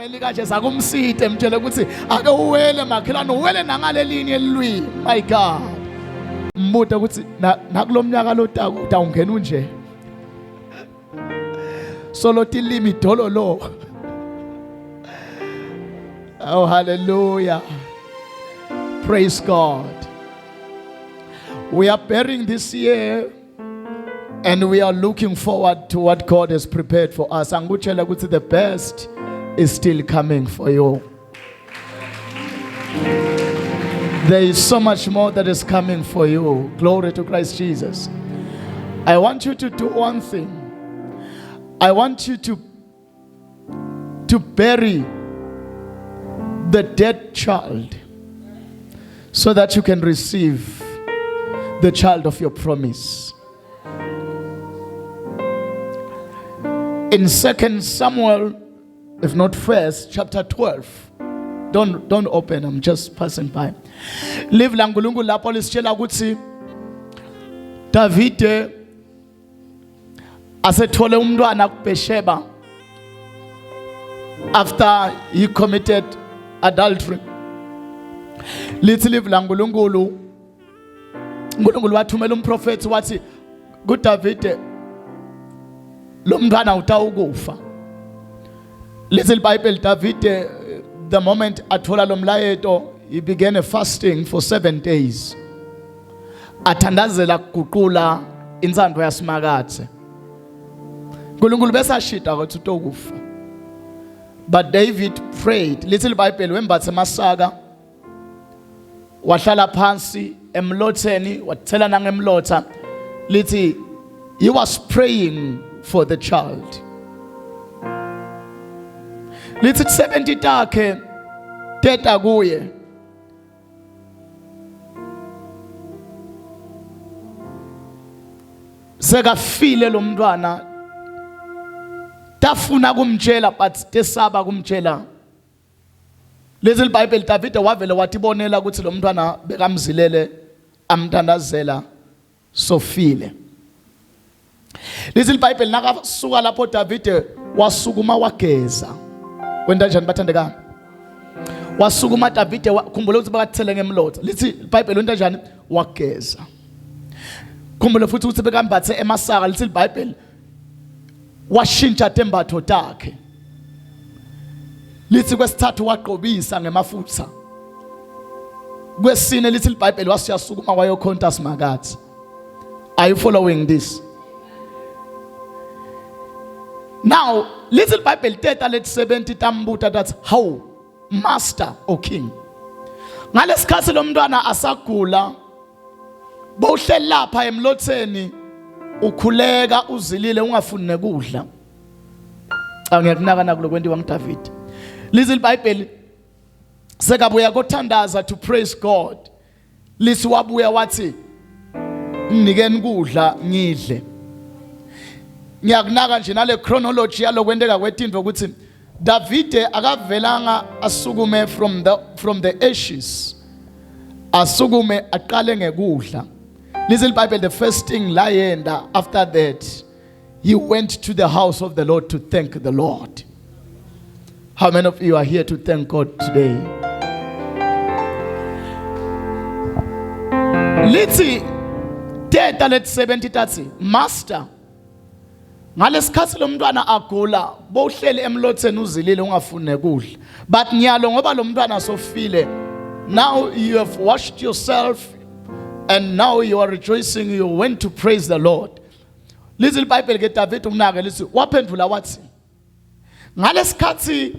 egameni likaJesu akumsite mtshele ukuthi ake uwele makhelwane uwele nangalelinye elilwini. My God, mbuta ukuthi nakulomnyaka lotakuta ungena unje solo tilimi dololo. Oh, hallelujah. Praise God. We are bearing this year and we are looking forward to what God has prepared for us. Angutshela ukuthi the best is still coming for you. There is so much more that is coming for you. Glory to Christ Jesus. I want you to do one thing. I want you to bury the dead child so that you can receive the child of your promise. In 2 Samuel, if not 1, chapter 12. Don't open, I'm just passing by. Live langulungu lapho lisitshela ukuthi Davide asethole umntwana kuBhesheba after he committed adultery. Lithi live langulungulu uNkulunkulu wathumela umprofeti wathi kuDavide lo mntwana utawukufa. Lithi iBhayibheli Davide the moment athola lo mlayeto he began a fasting for 7 days. Athandazela kuguqula insando yasimakathe. uNkulunkulu bese ashida ukuthi utokufa. But David prayed. Lithi iBhayibheli wembathe masaka wahlala phansi emlotheni wathela nangemlotha. Lithi he was praying for the child. Lithi 70 takhe teta kuye. Sekafile lo mntwana tafuna kumtshela but tesaba kumtshela. Lithi iBhayibheli Davide wavele watibonela ukuthi lo mntwana bekamzilele amthandazela sofile. Lithi iBhayibheli nakasuka lapho Davide wasukuma wageza. Kwenda njani bathandekana? Wasukuma Davide khumbula ukuthi bakathele ngemlotha. Lithi iBhayibheli wenda njani? Wageza. Khumbula futhi ukuthi bekambathe emasaka. Lithi iBhayibheli washintsha tembatho takhe. Lithi kwesithathu waqobisa ngemafutha. Kwesine lithi iBhayibheli wasiyasukuma wayokhonta simakathi. Are you following this? Now, little Bible teta let 70 tambuta that how master or king. Ngalesikhathi lo mntwana asagula bowuhleli lapha emlotheni ukhuleka uzilile ungafuni nekudla. Angiyakunaka nakulo kwentiwa nguDavid. Little Bible sekabuya kothandaza to praise God. Lisi wabuya wathi nikeni kudla ngidle. Ngiyakunaka nje nale chronology yalokwendeka kwetindvo ukuthi Davide akavelanga asukume from the ashes. Asukume aqale ngekudla. Listen Bible, the first thing layenda after that he went to the house of the Lord to thank the Lord. How many of you are here to thank God today? Lithi teta let 70 tatsi master ngalesikhathi lo mntwana agula bowuhleli emlotheni uzilile ungafuni nekudla but nyalo ngoba lo mntwana sofile now you have washed yourself and now you are rejoicing, you went to praise the Lord. Little Bible ke David unake lithi waphendula wathi ngalesikhathi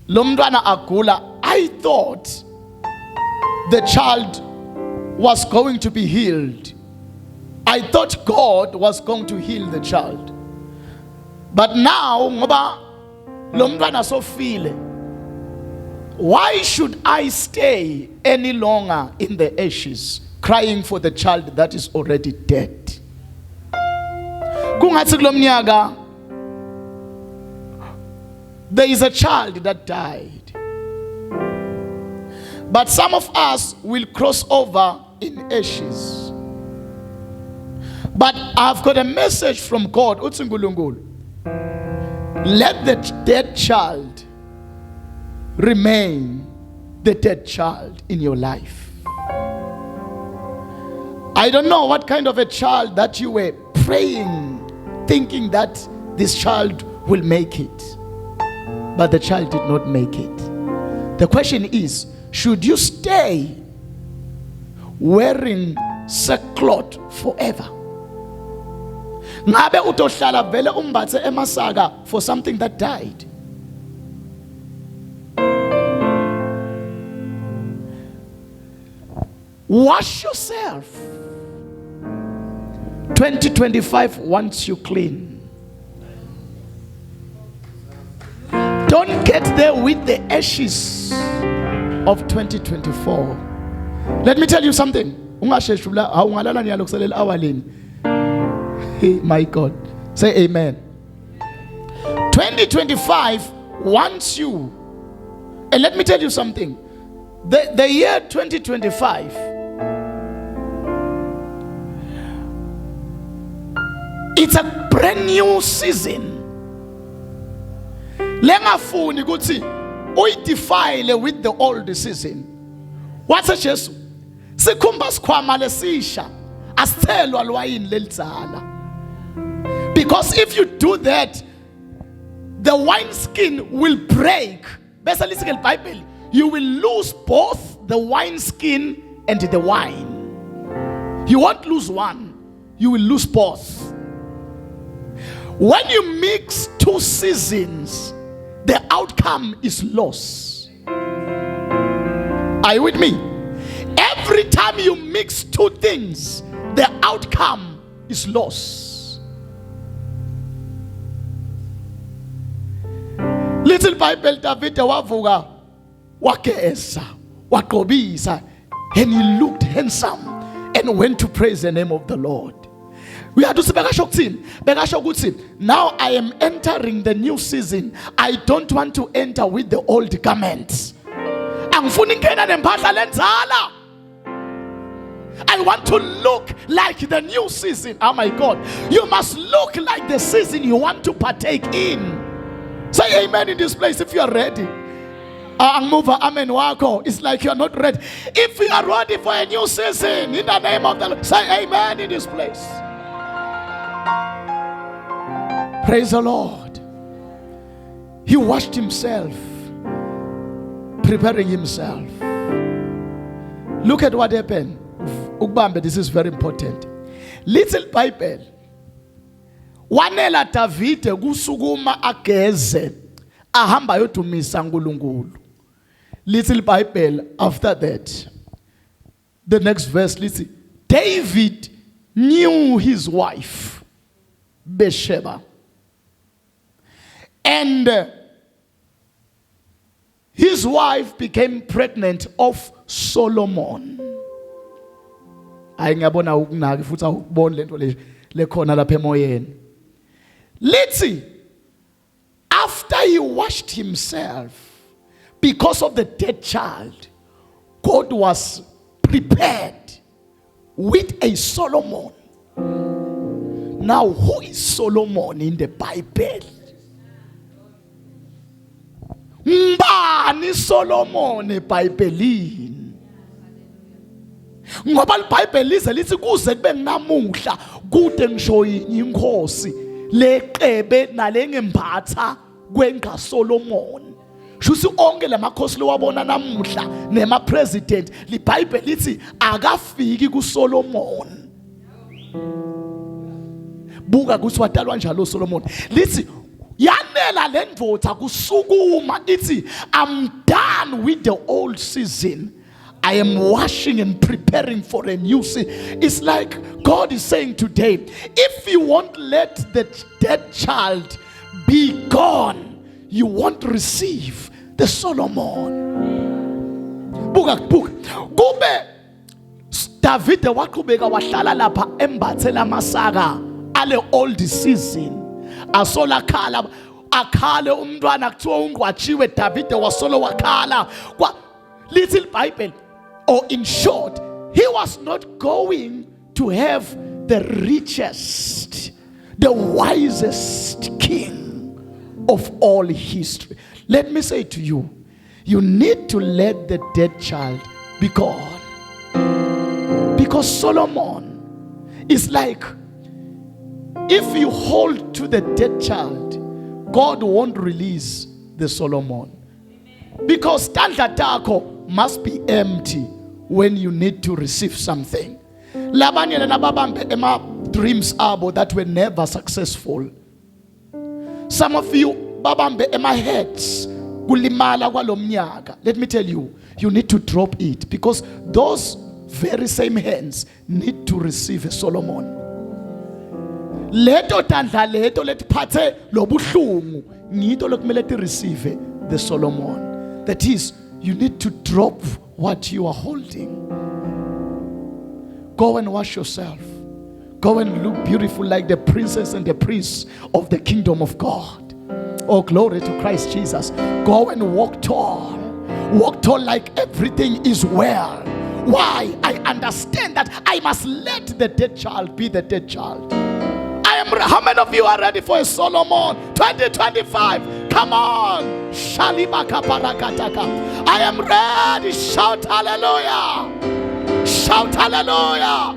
lo mntwana agula I thought the child was going to be healed. I thought God was going to heal the child. But now, ngoba lo mntwana sofile, why should I stay any longer in the ashes crying for the child that is already dead? Kungathi kulo mnyaka there is a child that died. But some of us will cross over in ashes. But I've got a message from God. Let the dead child remain the dead child in your life. I don't know what kind of a child that you were praying, thinking that this child will make it, but the child did not make it. The question is, should you stay wearing sackcloth forever? Ngabe utohlala vele umbathe emasaka for something that died? Wash yourself. 2025 wants you clean. Don't get there with the ashes of 2024. Let me tell you something. My God. Say amen. 2025 wants you. And let me tell you something. The year 2025, it's a brand new season. Lengafuni ukuthi uyidefile with the old season. What's a Jesu? Sikhumba sikhwama lesisha asithelwa lwayini lelidzala. Because if you do that, the wineskin will break. Bese lithi ke iBhayibheli, you will lose both the wineskin and the wine. You won't lose one, you will lose both. When you mix two seasons, the outcome is loss. Are you with me? Every time you mix two things, the outcome is loss. Little Bible, David wavuka wakeza waqobisa, and he looked handsome and went to praise the name of the Lord. We have to say, now I am entering the new season. I don't want to enter with the old garments. I want to look like the new season. Oh my God. You must look like the season you want to partake in. Say amen in this place if you are ready. It's like you are not ready. If you are ready for a new season, in the name of the Lord, say amen in this place. Praise the Lord. He washed himself, preparing himself. Look at what happened. Ugbambe, this is very important. Little Bible. Wanela Davide kusukuma ageze ahamba yotumisa nkulunkulu. Little Bible, after that, the next verse, listen. David knew his wife Bathsheba, and his wife became pregnant of Solomon. Ayingabona ukunaka futhi awubona lento lekhona lapha emoyeni. Let's after he washed himself because of the dead child, God was prepared with a Solomon. Now, who is Solomon in the Bible? Mbani Solomon eBhayibhelini? Ngoba iBhayibheli lize lithi kuze kube namuhla kude ngisho inkosi leqebe nalengembatha kwenga Solomon. Shusi onke lamakhosi lewabona namuhla nema president liBhayibheli lithi akafiki ku Solomon. Buka kuthi wadalwa njalo Solomon. Lithi yanela lendvodza kusukuma ithi I'm done with the old season. I am washing and preparing for a new season. It's like God is saying today, if you won't let the dead child be gone, you won't receive the Solomon. Buka. Kube David waqhubeka wahlala lapha embathela amasaka ale old season. Asola khala akhale umntwana kuthiwa ungqwatshiwe David wasolo wakhala. Little Bible, or in short, he was not going to have the richest, the wisest king of all history. Let me say to you, You need to let the dead child be gone. Because Solomon is like, if you hold to the dead child, God won't release the Solomon. Because tandla takho must be empty when you need to receive something. Labanye nababambe ema dreams abo that were never successful. Some of you babambe ema heads kulimala kwalomnyaka. Let me tell you, you need to drop it, because those very same hands need to receive a Solomon. Leto tandla leto letiphathe lobuhlungu ngito lokumele ti receive the Solomon. That is, you need to drop what you are holding. Go and wash yourself. Go and look beautiful like the princess and the prince of the kingdom of God. Oh, glory to Christ Jesus. Go and walk tall. Walk tall like everything is well. Why? I understand that I must let the dead child be the dead child. How many of you are ready for a Solomon 2025? Come on. Shalibaka parakataka. I am ready. Shout hallelujah. Shout hallelujah.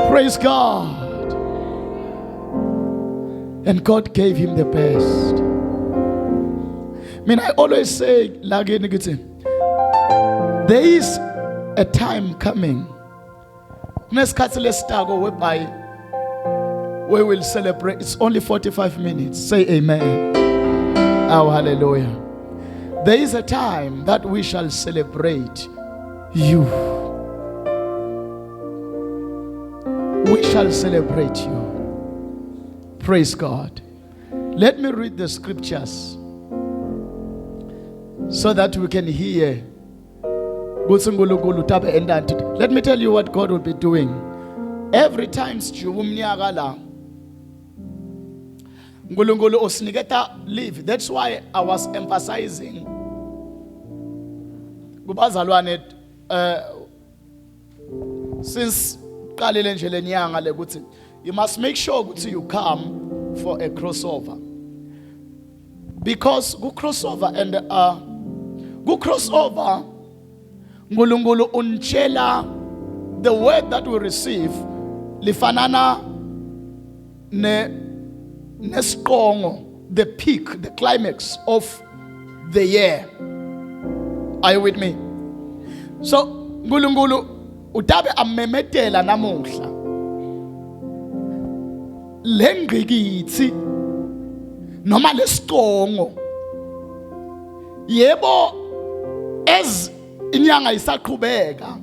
Praise God. And God gave him the best. I mean, I always say, there is a time coming whereby we will celebrate. It's only 45 minutes. Say amen. Oh, hallelujah. There is a time that we shall celebrate you. We shall celebrate you. Praise God. Let me read the scriptures so that we can hear. Let me tell you what God will be doing. Every time leave. That's why I was emphasizing since you must make sure you come for a crossover. Because go crossover and go crossover, Ngulungulu unchela, the word that we receive lifanana ne strong, the peak, the climax of the year. Are you with me? So Ngulungulu utabe amemetela namuhla lengqikithi noma lesqongo yebo as inyanga isaqhubeka,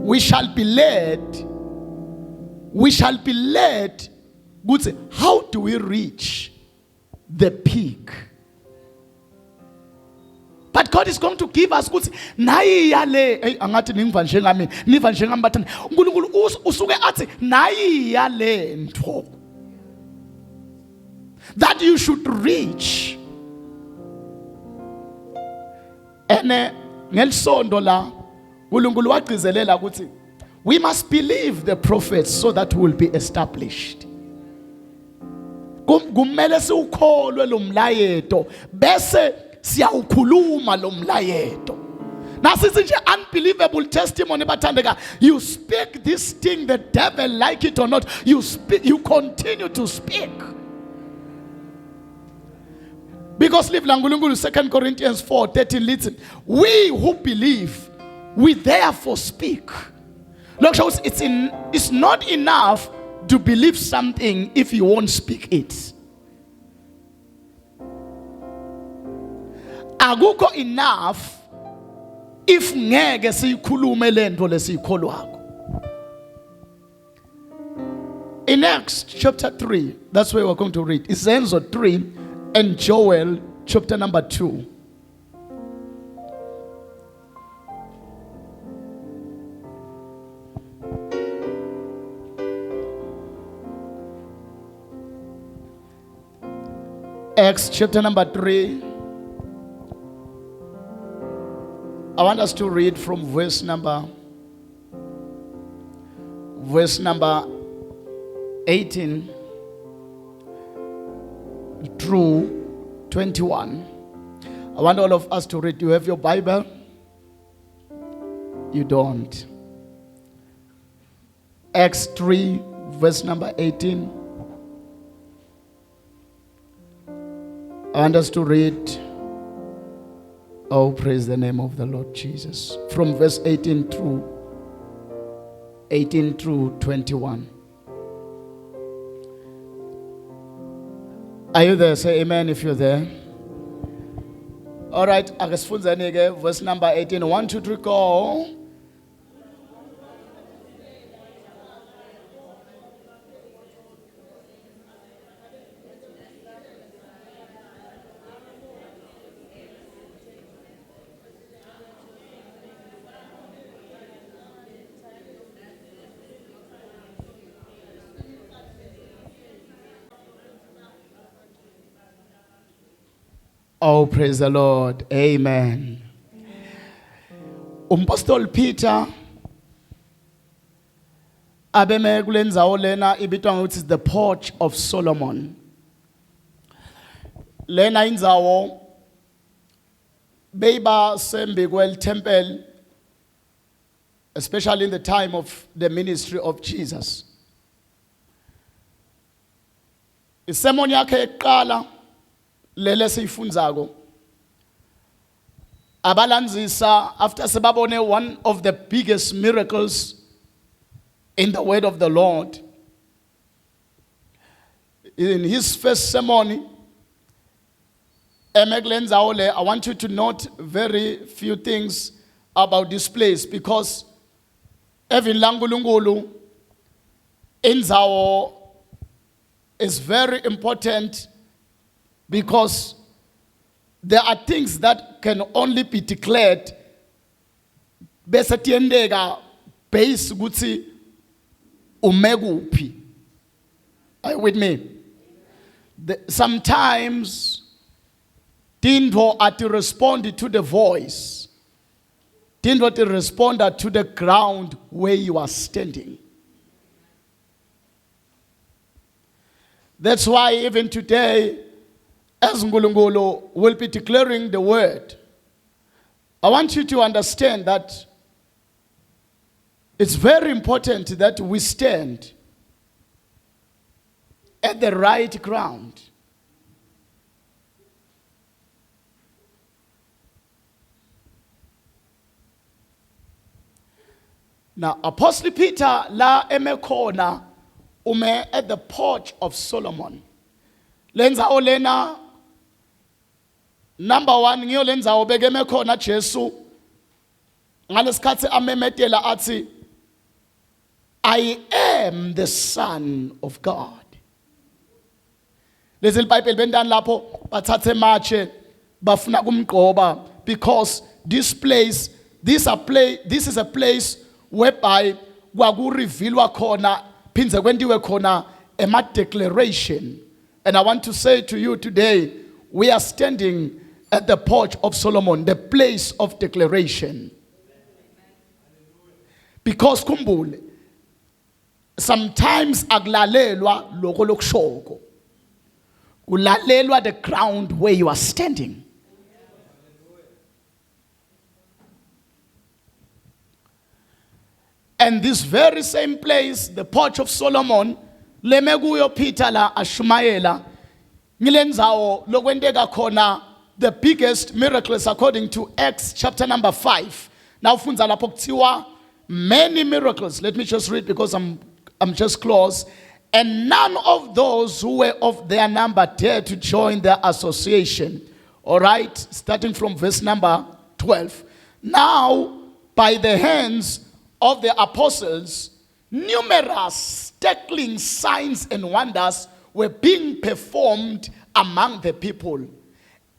we shall be led ukuthi how do we reach the peak? But God is going to give us ukuthi nayi yale angathi ningiva njengami niva njengami bathana uNkulunkulu usuke athi nayi yale nto that you should reach. And ngelisondo la uNkulunkulu wagcizelela ukuthi we must believe the prophets so that we will be established. Kumele siukholwe lo mlayeto bese siyawukhuluma lo mlayeto. Nasithi nje unbelievable testimony bathandeka, you speak this thing, the devil like it or not, you continue to speak. Because live langulungulu 2 Corinthians 4:13 listen, we who believe, we therefore speak. Look, it's not enough to believe something if you won't speak it. Akukho enough if ngeke siyikhulume lento lesiyikholwako. In Acts chapter 3, that's where we're going to read. It's Zenzo 3 and Joel chapter number 2. Acts chapter number 3. I want us to read from verse number 18 through 21. I want all of us to read. Do you have your Bible? You don't. Acts 3, verse number 18. I want us to read. Oh, praise the name of the Lord Jesus. From verse 18 through 21. Are you there? Say amen if you're there. All right, verse number 18. 1, 2, 3, go. Oh, praise the Lord. Amen. Apostle Peter abeme kulendzawo lena ibitwa ngokuthi the porch of Solomon. Lena indzawo beyiba sembi kwel temple, especially in the time of the ministry of Jesus. Isemoni yakhe eqala lele siyifundzako abalanzisa after sebabone one of the biggest miracles in the word of the Lord. In his first sermon, I want you to note very few things about this place, because even langulungulu indzawo is very important, because there are things that can only be declared bese tiyendeka based ukuthi umekuphi. Are you with me? Sometimes tindvo ati respond to the voice. Tindvo ati respond to the ground where you are standing. That's why even today, as Ngulungulu will be declaring the word, I want you to understand that it's very important that we stand at the right ground. Now, Apostle Peter la emekona ume at the porch of Solomon. Lenza olena number 1 ngiyo lenza obeke emekhona Jesu ngalesikhathi amemetela athi I am the Son of God. Lezi iBhayibheli bendani lapho bathathe matshe bafuna kumgqoba, because this is a place whereby kwakurevealwa khona phinze kwendiwe khona ema declaration. And I want to say to you today, we are standing at the porch of Solomon, the place of declaration. Because kumbule, sometimes akulalelwa lokho lokushoko, kulalelwa the ground where you are standing. And this very same place, the porch of Solomon, lemekuyo Peter la ashumayela ngilendzawo lokwendeka khona the biggest miracles according to Acts chapter number 5. Now funza lapho kuthiwa many miracles. Let me just read because I'm just close. And none of those who were of their number dared to join their association. All right, starting from verse number 12. Now, by the hands of the apostles, numerous startling signs and wonders were being performed among the people.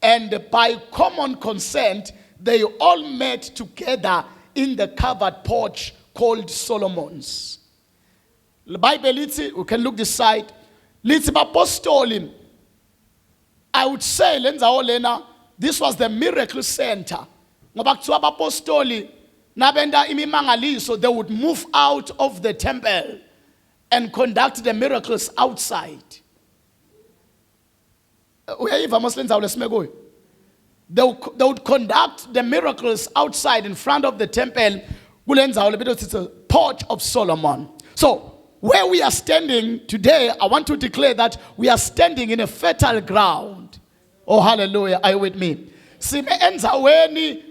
And by common consent, they all met together in the covered porch called Solomon's. The Bible, we can look this side. Apostoli, I would say, this was the miracle center. Apostoli, nabenda imimangaliso, they would move out of the temple and conduct the miracles outside. they would conduct the miracles outside in front of the temple. It's a porch of Solomon. So, where we are standing today, I want to declare that we are standing in a fertile ground. Oh, hallelujah. Are you with me? Sime enzaweni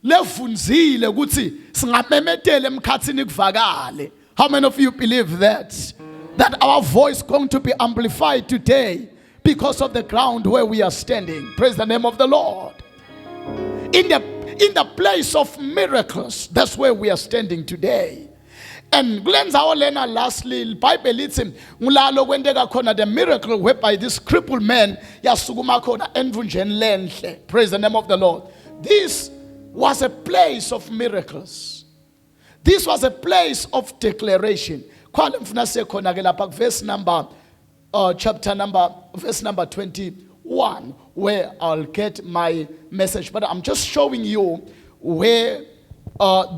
levunzile ukuthi singamemetele emkhathini kuvakale. How many of you believe that? That our voice is going to be amplified today because of the ground where we are standing. Praise the name of the Lord. In the place of miracles, that's where we are standing today. And lastly, the Bible leads him the miracle whereby this crippled man praise the name of the Lord. This was a place of miracles. This was a place of declaration. Verse number verse number 21, where I'll get my message. But I'm just showing you where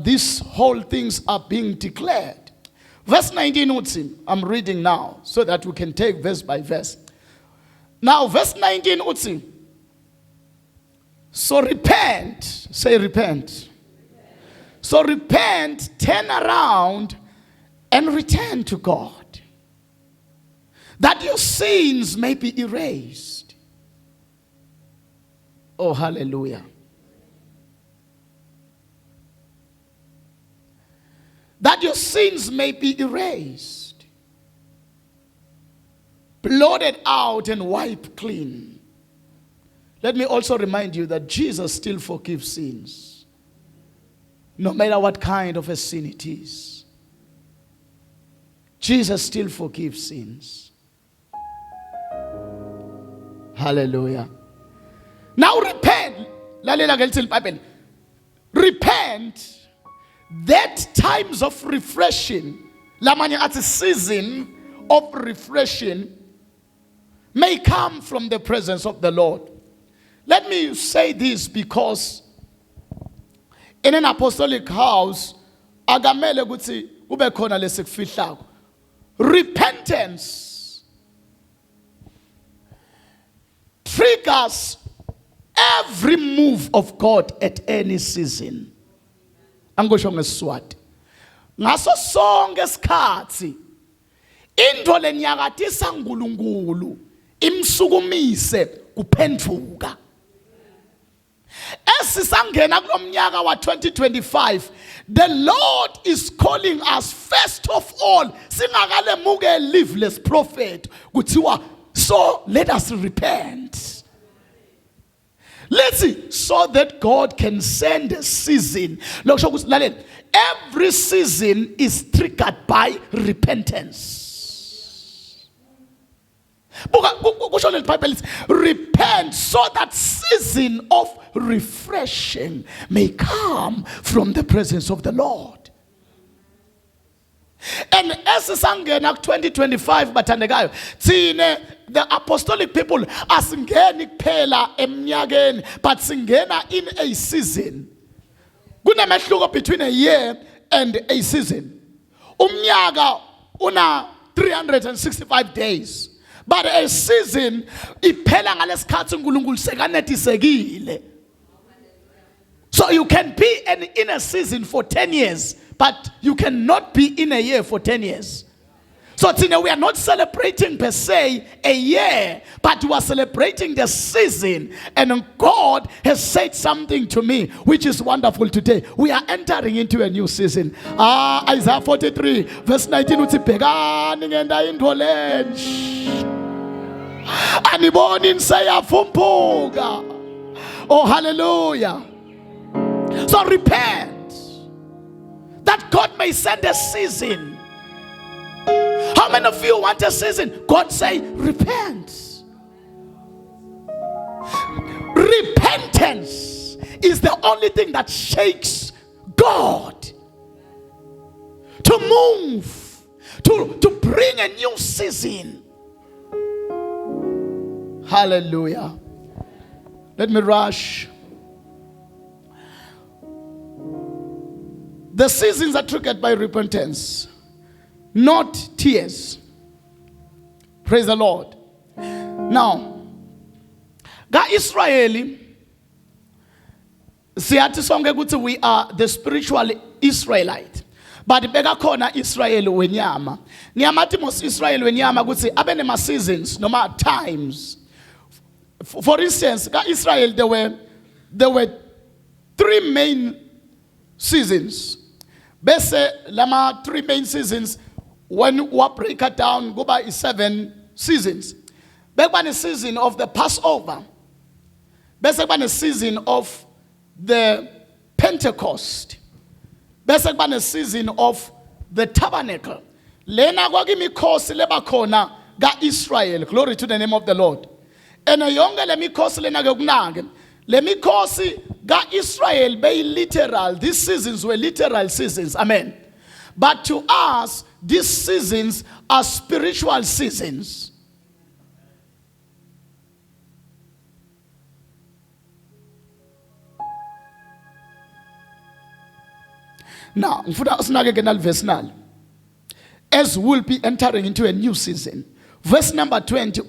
these whole things are being declared. Verse 19, I'm reading now so that we can take verse by verse. Now, verse 19, so repent, say repent. So repent, turn around, and return to God, that your sins may be erased. Oh, hallelujah. That your sins may be erased, blotted out and wiped clean. Let me also remind you that Jesus still forgives sins, no matter what kind of a sin it is. Jesus still forgives sins. Hallelujah. Now repent. Repent that times of refreshing, at a season of refreshing, may come from the presence of the Lord. Let me say this because in an apostolic house, agamele ukuthi kube khona lesikufihlayo. Repentance triggers every move of God at any season. Angosho ngeSiswati. Ngaso sonke isikhathi into lenyakatisa uNkulunkulu imsukumise kuphenduka. Esisangena kulomnyaka wa 2025, the Lord is calling us first of all singakalemuke liveless prophet kuthiwa, so let us repent. Let's see, so that God can send a season. Every season is triggered by repentance. The Bible is repent so that season of refreshing may come from the presence of the Lord. And as sangena 2025 bathandekayo thine the apostolic people asingeni kuphela emnyakeni but singena in a season. Kunemehluko between a year and a season. Umnyaka una 365 days, but a season iphela ngalesikhathi uNkulunkulu sekanetisekile. So you can be in a season for 10 years, but you cannot be in a year for 10 years. So we are not celebrating per se a year, but we are celebrating the season. And God has said something to me, which is wonderful today. We are entering into a new season. Isaiah 43, verse 19. Oh, hallelujah. So repent, that God may send a season. How many of you want a season? God say, repent. Repentance is the only thing that shakes God to move, to bring a new season. Hallelujah. Let me rush. The seasons are triggered by repentance, not tears. Praise the Lord. Now, God Israeli siyathi sonke ukuthi we are the spiritual Israelite. But beka khona Israel wenyama. Ngiyamathi mos Israel wenyama ukuthi abe nema seasons noma times. For instance, ka Israel there were 3 main seasons. Bese lama 3 main seasons when we break it down go by 7 seasons. Bekuba ne season of the Passover. Bese kuba ne season of the Pentecost. Bese kuba ne season of the tabernacle. Lena kwakimikhosi leba khona ka Israel. Glory to the name of the Lord. Ena yonke lemikhosi lena ke kunake. Lemikhosi ka Israel be literal. These seasons were literal seasons. Amen. But to us, these seasons are spiritual seasons. Now, verse 9. As we'll be entering into a new season. Verse number 20.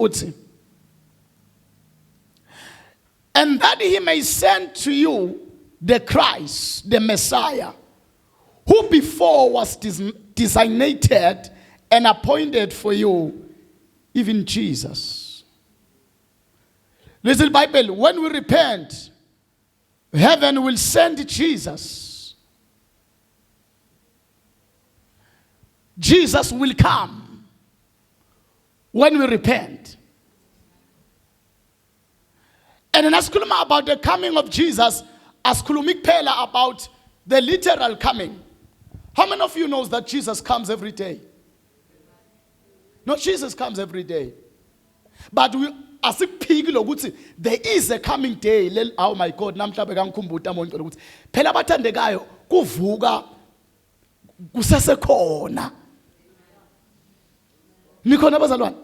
And that he may send to you the Christ, the Messiah, who before was designated and appointed for you, even Jesus. Listen, Bible, when we repent, heaven will send Jesus. Jesus will come when we repent. And then askhuluma about the coming of Jesus, askhulumik phela about the literal coming. How many of you knows that Jesus comes every day? No, Jesus comes every day. But we asiphiki lokuthi there is a coming day. Oh my God, namhlanje kangikhumbuta umuntu ukuthi phela abathandekayo kuvuka kusesekhona. Nikhona bazalwane?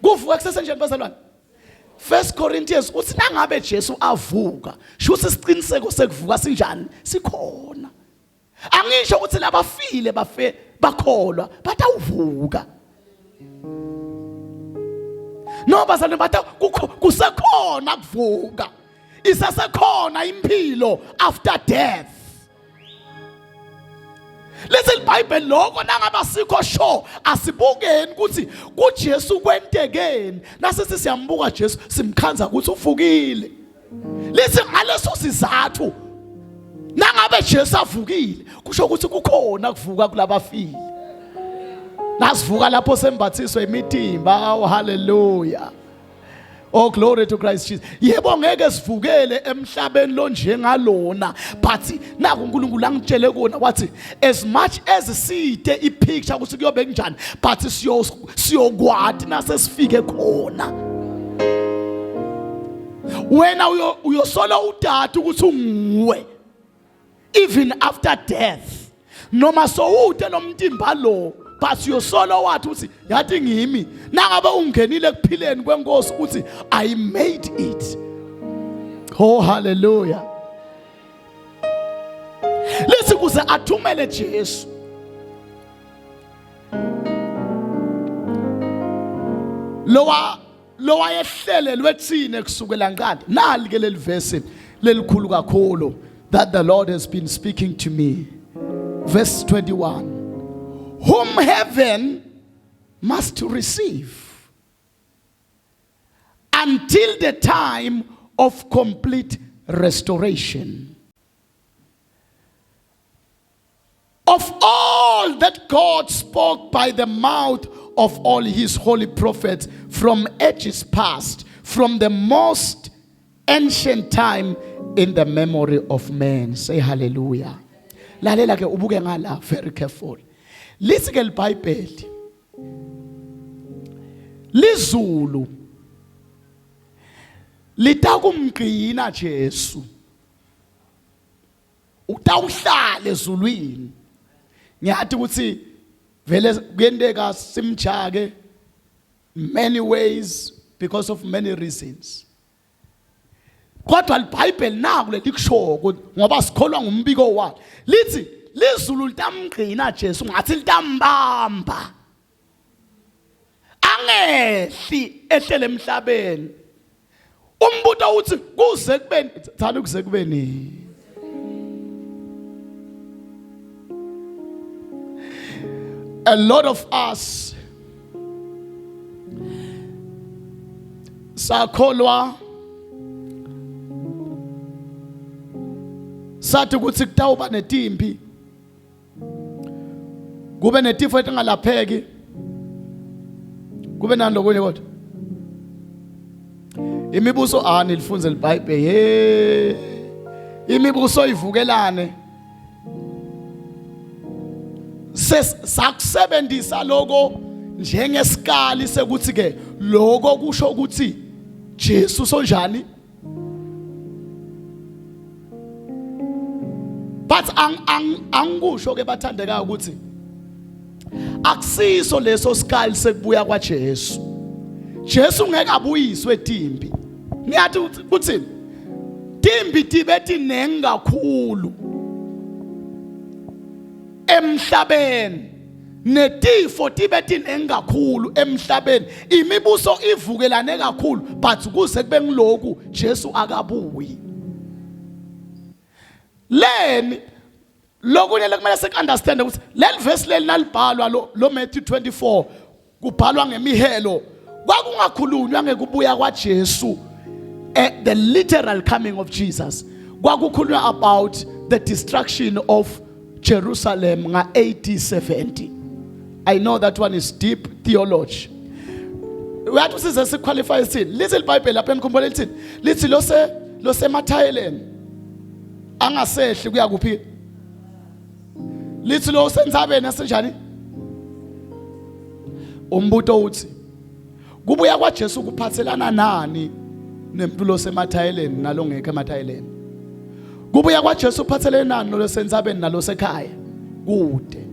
Kuvuka kusesenjani bazalwane? 1 Corinthians uthi nangabe Jesu avuka, shuthi isiqiniseko sekuvuka sinjani? Sikhona. Angisho ukuthi labafile bafe bakholwa, batawuvuka. No bazalwane batha kusekhona kuvuka. Isasekhona impilo after death. Listen, Bible lokho nangaba sikho sure asibukeni ukuthi kuJesu kwentekeni nasithi siyambuka Jesu simkhanza ukuthi uvukile. Listen, ngaleso sizathu nangabe Jesu avukile kusho ukuthi kukhona kuvuka kulabafile. Nasivuka lapho sembathiswa imitimba. Oh hallelujah. Oh glory to Christ Jesus. Yebo ngeke sivukele emhlabeni lo njengalona, but naku uNkulunkulu angitshele kona wathi as much as side ipicture ukuthi kuyobe kunjani, but siyokwathi nasesifike khona. Wena uyosola udada ukuthi unguwe even after death. Noma so ude nomtimba lo, but uyosola wathi uthi yathi ngimi nangabe ungenile kuphileni kwenkosi uthi I made it. Oh hallelujah. Listen kuze athumele Jesu. Lowa yehlele lwethine kusukela ngqandi. Nali ke leli verse lelikhulu kakhulu that the Lord has been speaking to me. Verse 21. Whom heaven must receive until the time of complete restoration. Of all that God spoke by the mouth of all his holy prophets from ages past, from the most ancient time in the memory of men. Say hallelujah. Lalela ke ubuke ngala very careful. Listen ke iBhayibheli. Lizulu litakumgcina Jesu. Utawuhlala ezulwini. Ngiyathi ukuthi vele kuyenteka simjake many ways because of many reasons. Kodwa iBhayibheli naku lelikusho ngoba sikholwa ngumbiko wakhe. Lithi lizulu litamgcina Jesu ngathi litambamba. Angehli ehlele emhlabeni. Umbuto uthi kuze kubeni thana kuze kubeni. a lot of us sakholwa sathi ukuthi kutawuba netimpi kube netifo etingalapheki kube nani lokunye kodwa imibuso nilifunze iBhayibheli imibuso ivukelane sakusebenzisa lokho njengesikali sekuthi ke lokho kusho ukuthi Jesu sonjani but angisho ke bathandeka ukuthi akusiso leso sikali sekubuya kwaJesu. Jesu ngeke abuyiswe etimpi. Ngiyathi uthini? Timpi tibethi nengakhulu emhlabeni. Netifo tibethi nengakhulu emhlabeni. Imibuso ivukelane kakhulu but kuze kube ngiloku Jesu akabuyi. Leni lokunye lekumele sikunderstand ukuthi leli verse leli nalibhalwa lo Matthew 24 kubhalwa ngemihelo kwakungakhulunywa ngekubuya kwaJesu the literal coming of Jesus. Kwakukhulunywa about the destruction of Jerusalem nga AD 70. I know that one is deep theology. Wathi size siqualify isithini little Bible lapha emkhumbule lithini lithi lose mathayeleni angasehli kuya kuphi lithi lo sentsabeni asenjani umbuto uthi kubuya kwaJesu kuphathelana nani nempilo semathayeleni nalongeke emathayeleni kubuya kwaJesu kuphathelene nani lo sentsabeni nalo sekhaya kude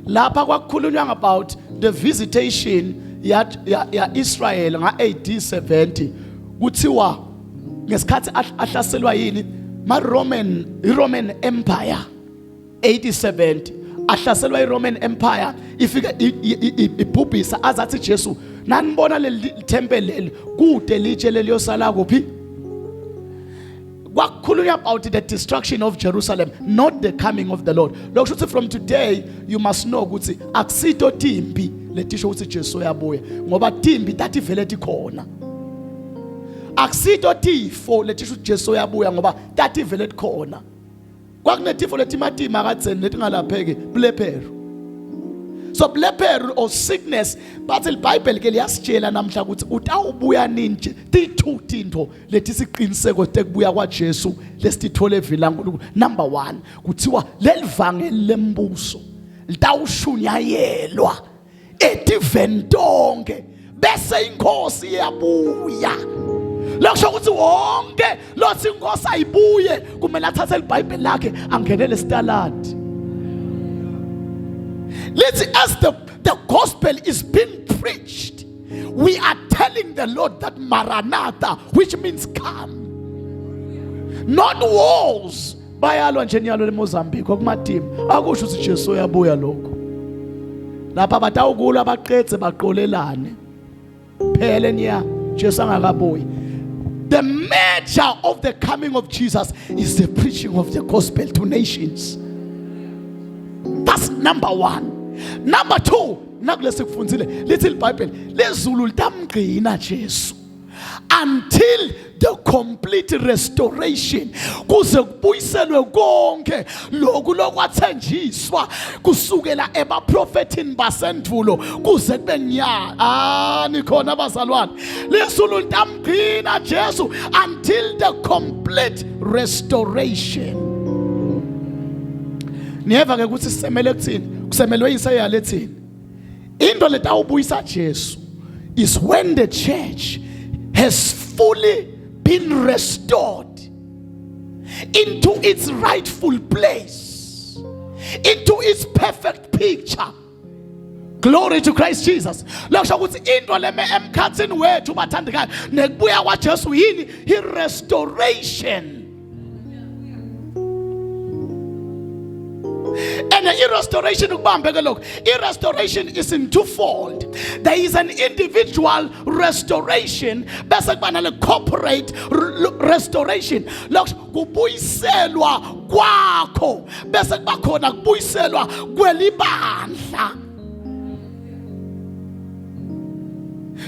lapha kwakukhulunywa about the visitation ya Israel nga AD 70 kuthiwa ngesikhathi ahlaselwa yini Roman Empire AD 70 ahlaselwa iRoman Empire ifika ibhubhisa azathi Jesu nanibona leli temple leli kude litshe leliyosala kuphi kwakukhulunywa about the destruction of Jerusalem not the coming of the Lord. Lokusho from today you must know ukuthi akusito timpi letisho ukuthi Jesu uyabuya ngoba timpi tathi vele tikhona akusito tifo letisho ukuthi Jesu uyabuya ngoba tathi vele tikhona kwakunetifo letimatima kadzeni letingalapheki blepero so blepero or sickness but iBhayibheli ke liyasitshela namhla ukuthi utawubuya nini nje ti2 tinto letisiqiniseko tekubuya kwaJesu lesitithole evila uNkulunkulu. Number 1 kuthiwa lelivangeli lembuso litawushunyayelwa etiveni tonke bese inkosi iyabuya. Lokusho ukuthi wonke lothi inkosi ayibuye kumele athathe iBhayibheli lakhe angenele isitaladi. Let's as the gospel is being preached, we are telling the Lord that Maranatha, which means come, not wars. Bayalwa nje nyalo leMozambique okumatima akusho ukuthi Jesu uyabuya lokho lapha batawukula baqedze baqolelane phele niya Jesu angakabuyi. The measure of the coming of Jesus is the preaching of the gospel to nations. That's number 1. Number 2, nakulesi kufunzile little Bible lezulu litamgcina Jesu until the complete restoration kuze kubuyiselwe konke lokhu lokwathenjiswa kusukela ebaprofetini basendulo kuze kube nya nikhona abazalwane lezulu litamgcina Jesu until the complete restoration. Niyeva ke ukuthi sisemele kuthini kusemelwe Isaiah lethini into letawubuyisa Jesu is when the church has fully been restored into its rightful place, into its perfect picture. Glory to Christ Jesus. Lokusho ukuthi into leme emkhathini wethu bathandekayo nekubuya kwaJesu yini hi restoration. And the restoration restoration is in twofold. There is an individual restoration, bese kuba le corporate restoration. Kubuyiselwa kwakho bese kuba khona kubuyiselwa kwelibandla.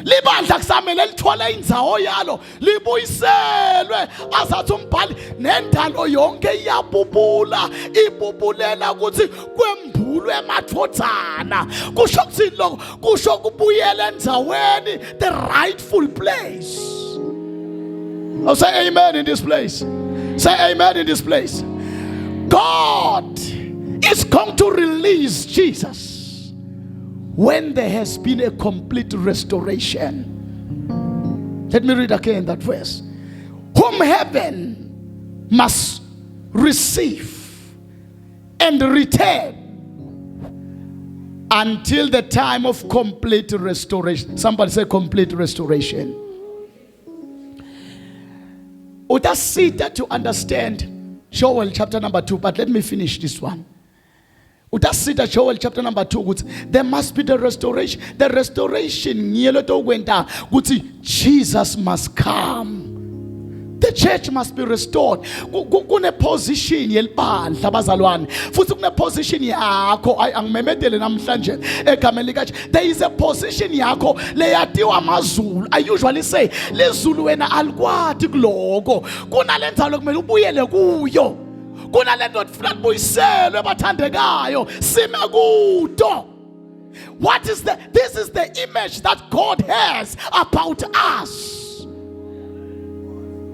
libandla kusamele lithole indzawo yalo libuyiselwe. Azathi umbhali nendalo yonke iyabubula ibubulela ukuthi kwembulwe emadvodzana. Kusho kuthini lokho? Kusho kubuyela endzaweni, the rightful place. Oh, say amen in this place. Say amen in this place. God is going to release Jesus when there has been a complete restoration. Let me read again that verse. Whom heaven must receive and return until the time of complete restoration. Somebody say complete restoration. Utasita to understand Joel chapter number 2, but let me finish this one. Utasita Joel chapter number 2, there must be the restoration. The restoration, Jesus must come. The church must be restored. Kune position yelibandla bazalwane. Futhi kune position yakho angimemedele namhlanje egameni likaJesu. There is a position yakho leyatiwa amazulu. I usually say lezulu wena alikwati kuloko. Kunalenza lokumele ubuyele kuyo. Kunalento ofuna kubuyiselwe abathandekayo sime kudo. What is this is the image that God has about us.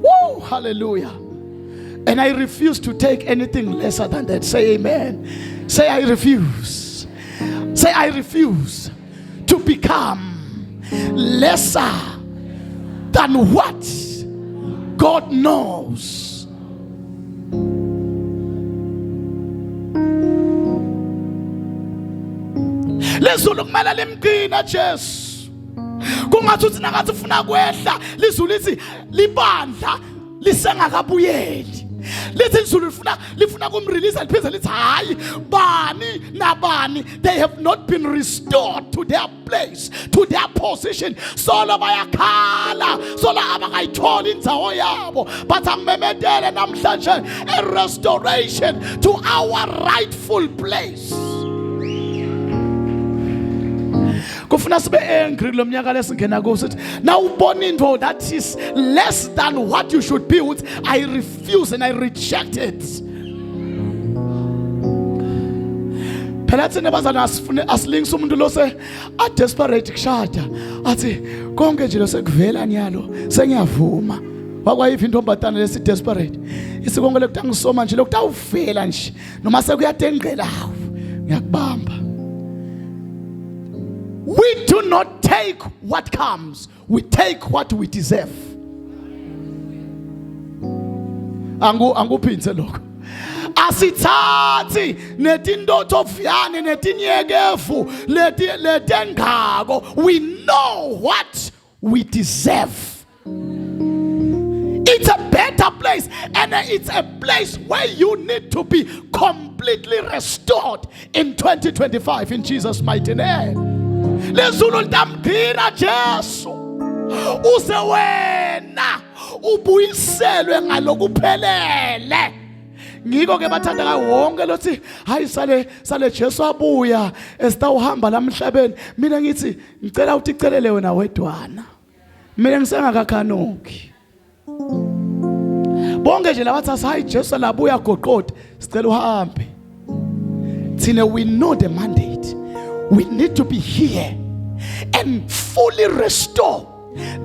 Woo, hallelujah. And I refuse to take anything lesser than that. Say amen. Say I refuse. Say I refuse to become lesser than what God knows. Lezulu kumele limgcina Jesu. Kungathuthi nangathi ufuna kwehla lizulu lithi libandla lisengakabuyeli. Lithi izulu lifuna kumrelease lipheze lithi hayi bani nabani they have not been restored to their place, to their position. Solo bayakhala, solo abakayitholi indzawo yabo. But angimemedele namhlanje a restoration to our rightful place. Kufuna sibe angry lo mnyaka lesingena kuwo sithi now ubona into that is less than what you should be with. I refuse and I reject it. Phela thina bazana asifune asilingisa umuntu lo se a desperate kushada athi konke nje lo sekuvela nyalo sengiyavuma wakwayiva intombatana lesi desperate isikonke lokuthi angisoma nje lokuthi awuvela nje noma sekuyadengelawo ngiyakubamba. We do not take what comes, we take what we deserve. Anguphinze lokho. Asithathi netindotho vyane netinyekevu letengako. We know what we deserve. It's a better place, and it's a place where you need to be completely restored in 2025 in Jesus' mighty name. Lezulu litamgcina Jesu uze wena ubuyiselwe ngalokuphelele. Ngiko ke bathandeka wonke lothi hayi sale Jesu abuya esitawuhamba la emhlabeni. Mina ngithi ngicela ukuthi icelele wena wedwana. Mina ngisengakakhanuki. Bonke nje labathi hayi Jesu labuya goqode sicela uhambe. Thina we know the mandate. We need to be here and fully restore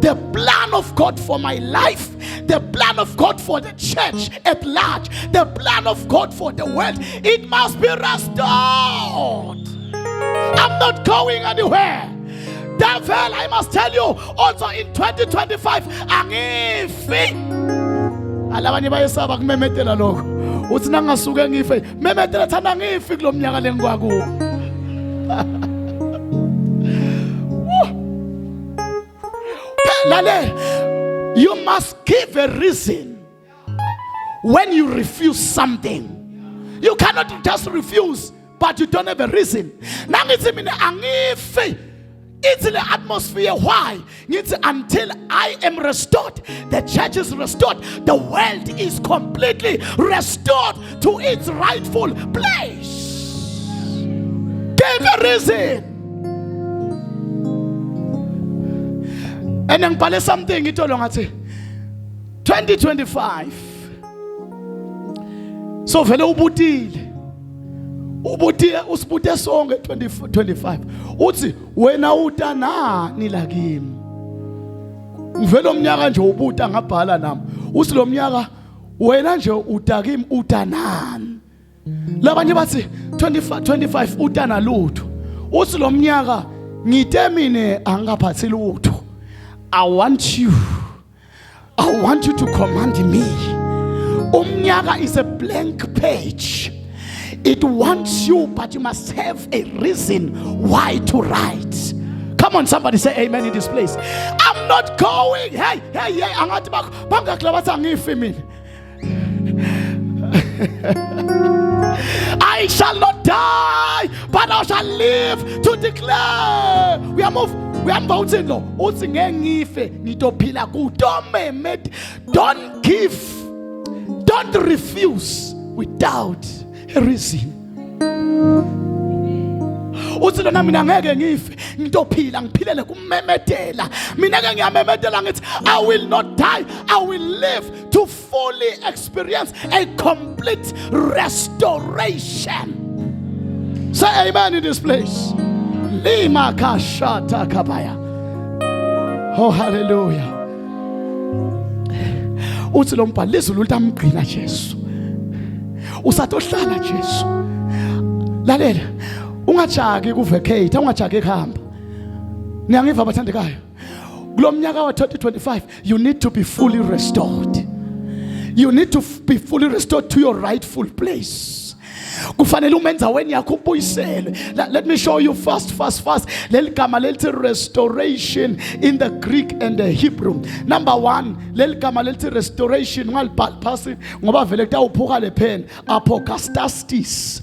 the plan of God for my life, the plan of God for the church at large, the plan of God for the world. It must be restored. I'm not going anywhere. Devil, I must tell you, also in 2025, angifi. Alabanye bayesaba kumemethela lokho. Uthi nangasuke ngife, memethela thana ngifi kulo mnyaka lengikwakuwo. You must give a reason when you refuse something. You cannot just refuse, but you don't have a reason. It's the atmosphere. Why? It's until I am restored, the church is restored, the world is completely restored to its rightful place. Give a reason. And ngibhale something itolo ngathi 2025 so vele ubutile usibute sonke 2025 uthi wena uta nani la kimi ngivela umnyaka nje ubuta ngabhala nami uthi lo mnyaka wena nje uta kimi uta nani labanye bathi 25 uta na lutho uthi lo mnyaka ngite mine angaphathi lutho I want you to command me. Umnyaka is a blank page. It wants you, but you must have a reason why to write. Come on, somebody say amen in this place. I'm not going. Hey. I shall not die, but I shall live to declare. We are voting no. Don't give, don't refuse without a reason. Uthi lona mina ngeke ngife ngitophila ngiphilele kumemedela mina ke ngiyamemedela ngithi I will not die, I will live to fully experience a complete restoration. Say amen in this place. Lima kashata kabaya. Oh hallelujah. Uthi lo mbhalo lizulu litamgcina Jesu usatohlala Jesu. Lalela ungajaki kuvacate, ungajaki ekhamba. Niyangiva abathandekayo. Kulo mnyaka wa 2025 you need to be fully restored. You need to be fully restored to your rightful place. Kufanele umenza weni yakho ubuyisele. Let me show you fast. Leli gama lithi restoration in the Greek and the Hebrew. Number 1, leli gama lithi restoration ngalipasi ngoba vele kutawuphuka le pen. Apokastastis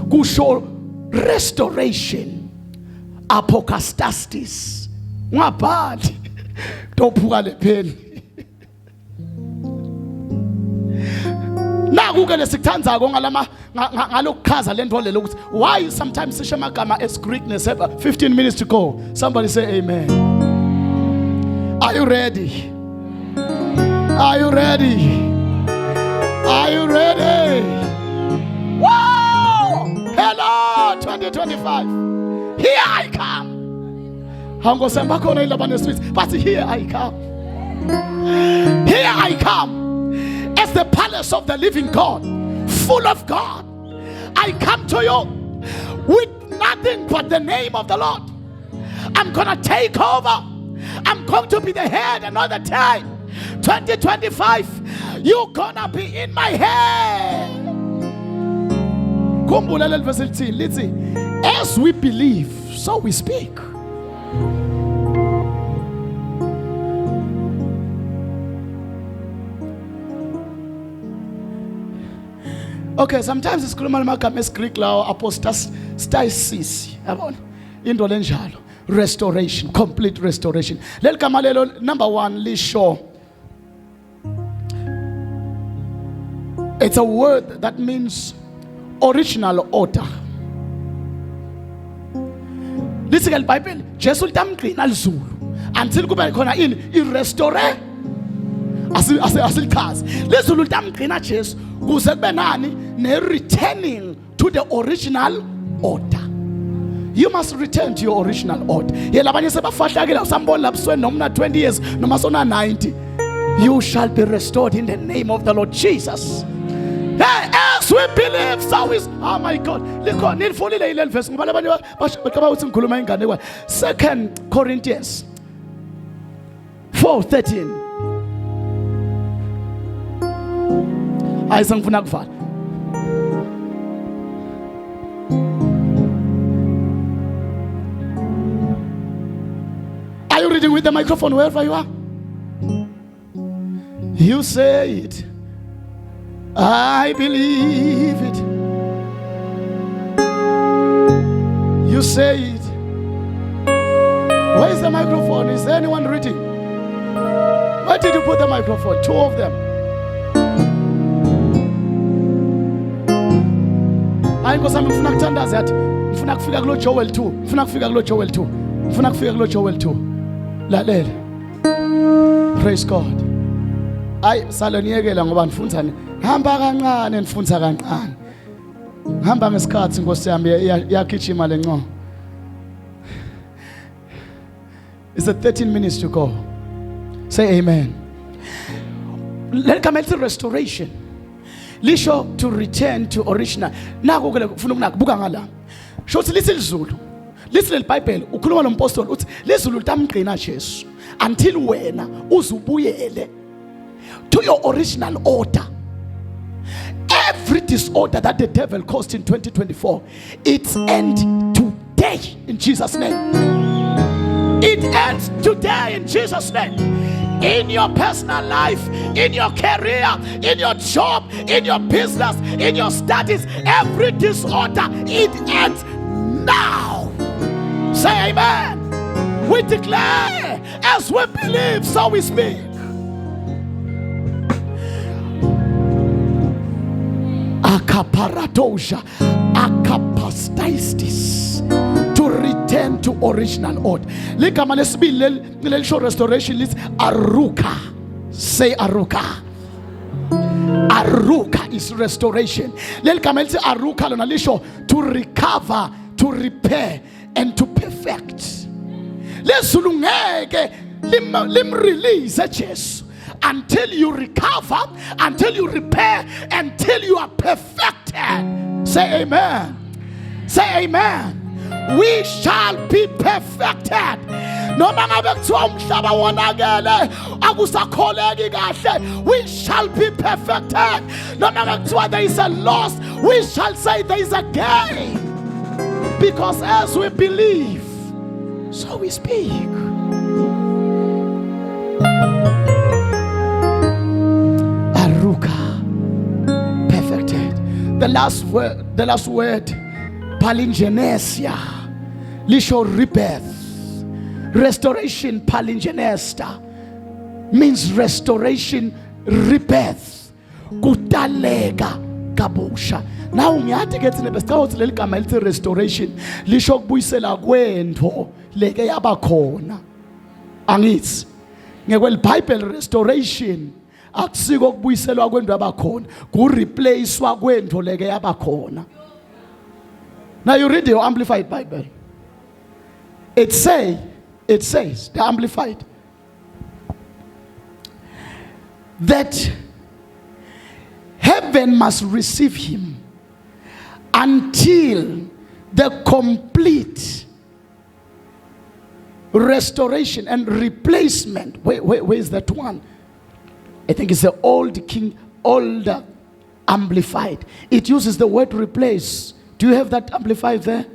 kusho restoration. Apokastastis ngabhali kutawuphuka le pen. Nakuke lesikuthandzako ngalokukhaza lento lelo ukuthi why sometimes sisho amagama as Greekness. 15 minutes to go. Somebody say amen. Are you ready? Are you ready? Are you ready? Wow! Hello 2025. Here I come. Hangosemba khona ilabane streets, but here I come. Here I come. As the palace of the living God, full of God. I come to you with nothing but the name of the Lord. I'm gonna take over. I'm going to be the head and not the tail. 2025, you're gonna be in my head. As we believe, so we speak. Okay, sometimes it's Greek law, apostasis. Into lenjalo. Restoration, complete restoration. Number 1, lisho. It's a word that means original order. Listen to the Bible. Jesus tamqina lizulu until kube khona in restore asilkhazi. Lizulu tamqina Jesu kuze kube nani ne returning to the original order. You must return to your original order. Yelabanye sebafahlakela usambona labusweni noma 20 years noma sona 90. You shall be restored in the name of the Lord Jesus. Hey, as we believe, so is. Oh my God. Look, need fully lay verse. 2 Corinthians 4:13. Ayisangifuna kuvala. Are you reading with the microphone wherever you are? You say it. I believe it. You say it. Where is the microphone? Is there anyone reading? Where did you put the microphone? 2 of them. I go some mfuna kuthandaza yathi mfuna kufika kulo Joel 2. Mfuna kufika kulo Joel 2. Ufuna kufika kulo Joel 2. Lalela. Praise God. Ay saloniyekela ngoba nifundza hamba kancane nifundza kancane. Hamba ngesikhathi Nkosi yami yakhichima lenco. It's a 13 minutes to go. Say amen. Let come into restoration. Lisho to return to original. Naku ke ufuna ukunaka buka ngala. Shothi lisilizulu. Listen leBhayibheli ukhuluma nompostoli uthi lezulu litamgcina Jesu until wena uzubuyele to your original order. Every disorder that the devil caused in 2024, it's end today in Jesus' name. It ends today in Jesus' name. In your personal life, in your career, in your job, in your business, in your studies, every disorder, it ends now. Say amen. We declare as we believe, so we speak. Akaparatosha, akapastaistis. To return to original order. Ligama lesibili lelisho restoration list aruka. Say aruka. Aruka is restoration. Ligama lesi aruka lona lisho to recover, to repair and to perfect. Lezulu ngeke lim-release Jesu until you recover, until you repair, until you are perfected. Say amen. Say amen. We shall be perfected. Noma ngabe kuthiwa umhlaba wonakele akusakholeki kahle, we shall be perfected. Noma ngabe kuthiwa there is a loss, we shall say there is a gain. Because as we believe, so we speak. Aruka, perfected. The last word, palingenesia, lisho rebirth. Restoration, palingenesta, means restoration, rebirth. Kutalega kabusha. Now ngiyade ke tsine bese uthi leli gama lithi restoration lisho kubuyisela kwento leke yaba khona. Angithi ngekwe Bible restoration akusiko kubuyiselwa kwento yaba khona, ku replacewa kwento leke yaba khona. Now you read the Amplified Bible. It says, the Amplified, that heaven must receive him until the complete restoration and replacement. Where is that one? I think it's the old Amplified. It uses the word replace. Do you have that Amplified there?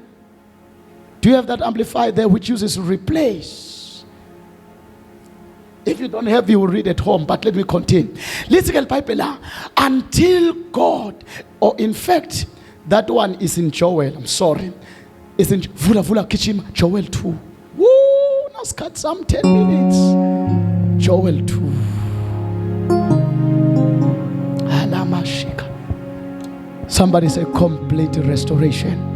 Do you have that Amplified there which uses replace? If you don't have, you will read at home, but let me continue. Listen, Bible, until God, or in fact, that one is in Joel. I'm sorry. It's in Vula Kichim, Joel 2. Woo, let's cut some 10 minutes. Joel 2. Alamashika. Somebody say complete restoration.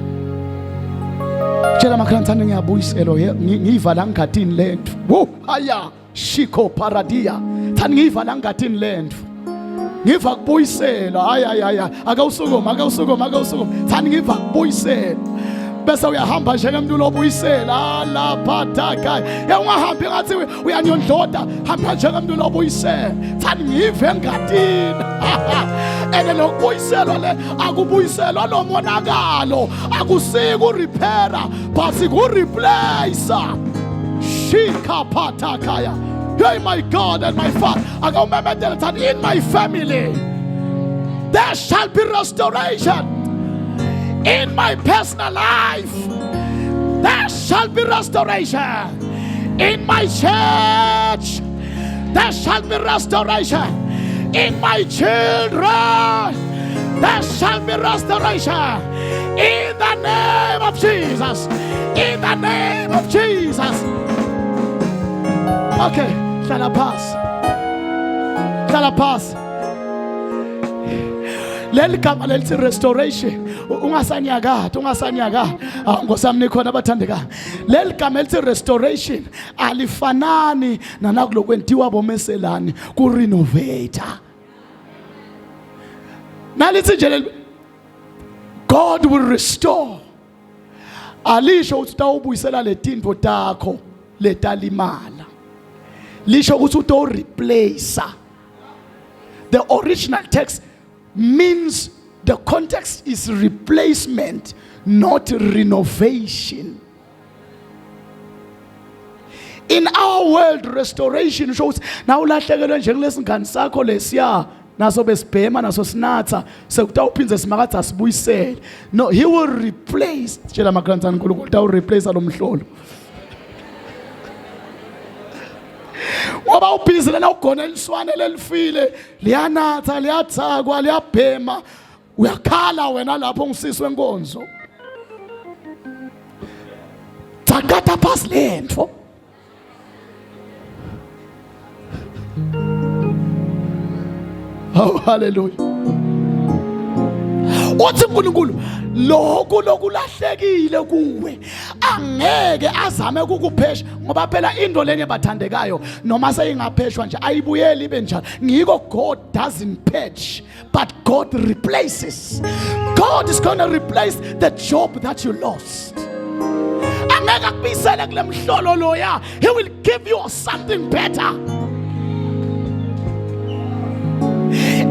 Chela makrantana ngiyabuyiselo ngivala ngathini lento. Wo haya shiko paradia. Thani ngivala ngathini lento. Ngiva kubuyisela aya akawusukuma. Thani ngiva kubuyisela. Bese uyahamba njengomuntu lobuyisela la phataka. Ungahambi ngathi uyanyondloda, hamba njengomuntu lobuyisela. Thani ngive ngathini. Ene lokubuyisela le akubuyiselwa nomonakalo, akusiko repaira but siku replace. Shika patakaya. Hey my God and my Father, akumemedela that in my family there shall be restoration. In my personal life there shall be restoration. In my church there shall be restoration. In my children there shall be restoration. In the name of Jesus. In the name of Jesus. Okay, shall I pass? Leli gama lelithi restoration, ungasanyakada, ngosami nikhona abathandekayo. Leli gama lelithi restoration alifanani nanakulokwentiwa bomeselani ku renovator. Nalithi nje God will restore. Alisho ukuthi utawubuyisela letinto takho letalimala. Lisho ukuthi uto-replace. The original text means the context is replacement, not renovation. In our world, restoration shows now ulahlekelwe njengelesingane sakho lesiya naso besibhema naso sinatha sekutawuphinze simakade asibuyisele. No, he will replace. Tshela amagrandson uNkulunkulu uta replace lo mhlolo. Ngoba ubhizi lena ugona eliswane lelifile liyanatha liyathakwa liyabhema uyakhala wena lapho ngisisi wenkonzo. Thakatha phasi lento. Oh, hallelujah. Uthi uNkulunkulu lokhu lokulahlekile kuwe angeke azame ukukuphesha ngoba phela into leni ebathandekayo noma seyingapheshwa nje ayibuyeli ibe njalo. Ngiko God doesn't patch but God replaces. God is going to replace the job that you lost. Angeke akubisele kule mhlolo loya. He will give you something better.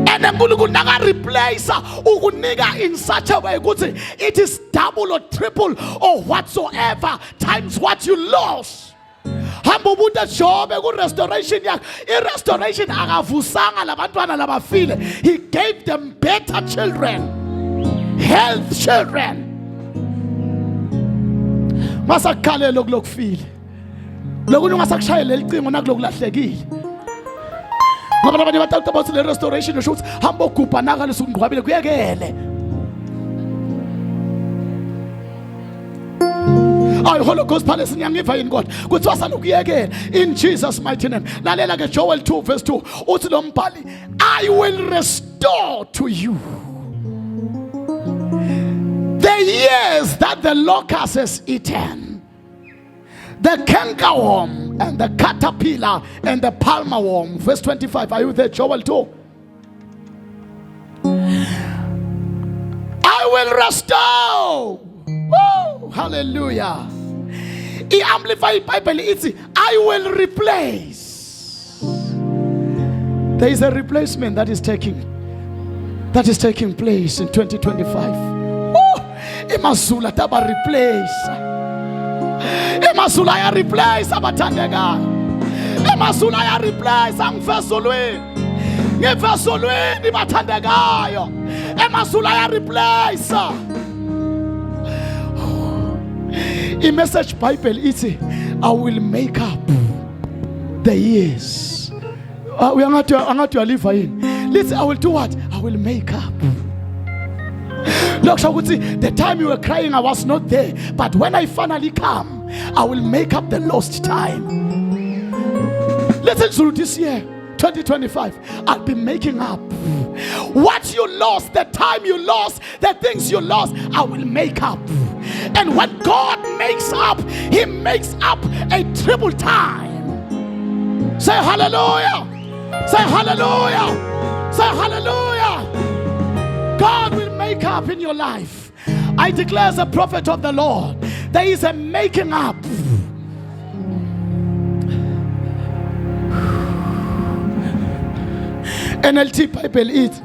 And uNkulunkulu naka replace ukunika in such a way ukuthi it is double or triple or whatsoever times what you lost. Hamba umuntu ejobe ku restoration yakhe. I restoration akavusanga labantwana labafile. He gave them better children, health children. Masakukhalele lokufile. Lokunye ungasakushayela lecingo nakulokulahlekile. Ngoba abantu bathatha bathi le restoration usho ukuthi hamba ogubha naka lesungqwabile kuyekele. Ay Holocaust Palace ngiyangiva yini kodwa kuthiwa salukuyekela in Jesus mighty name. Lalela ke Joel 2 verse 2 uthi lo mbhali I will restore to you the years that the locust has eaten, the cankerworm and the caterpillar and the palmer worm. Verse 25. Are you there? Joel 2. I will restore. Woo! Hallelujah. I Amplify Bible. It's I will replace. There is a replacement that is taking place in 2025. Imazula taba replace. Imazula ya replace abathandeka. Imazula ya replace angifesolweni. Ngifesolweni bathandekayo. Imazula ya replace. In Message Bible ithi I will make up the years. We are not to live in. Listen, I will do what? I will make up. Look, the time you were crying, I was not there. But when I finally come, I will make up the lost time. Listen to this year, 2025. I'll be making up what you lost, the time you lost, the things you lost. I will make up. And when God makes up, He makes up a triple time. Say hallelujah. Say hallelujah. Say hallelujah. God will make up in your life. I declare as a prophet of the Lord, there is a making up. NLT Bible, it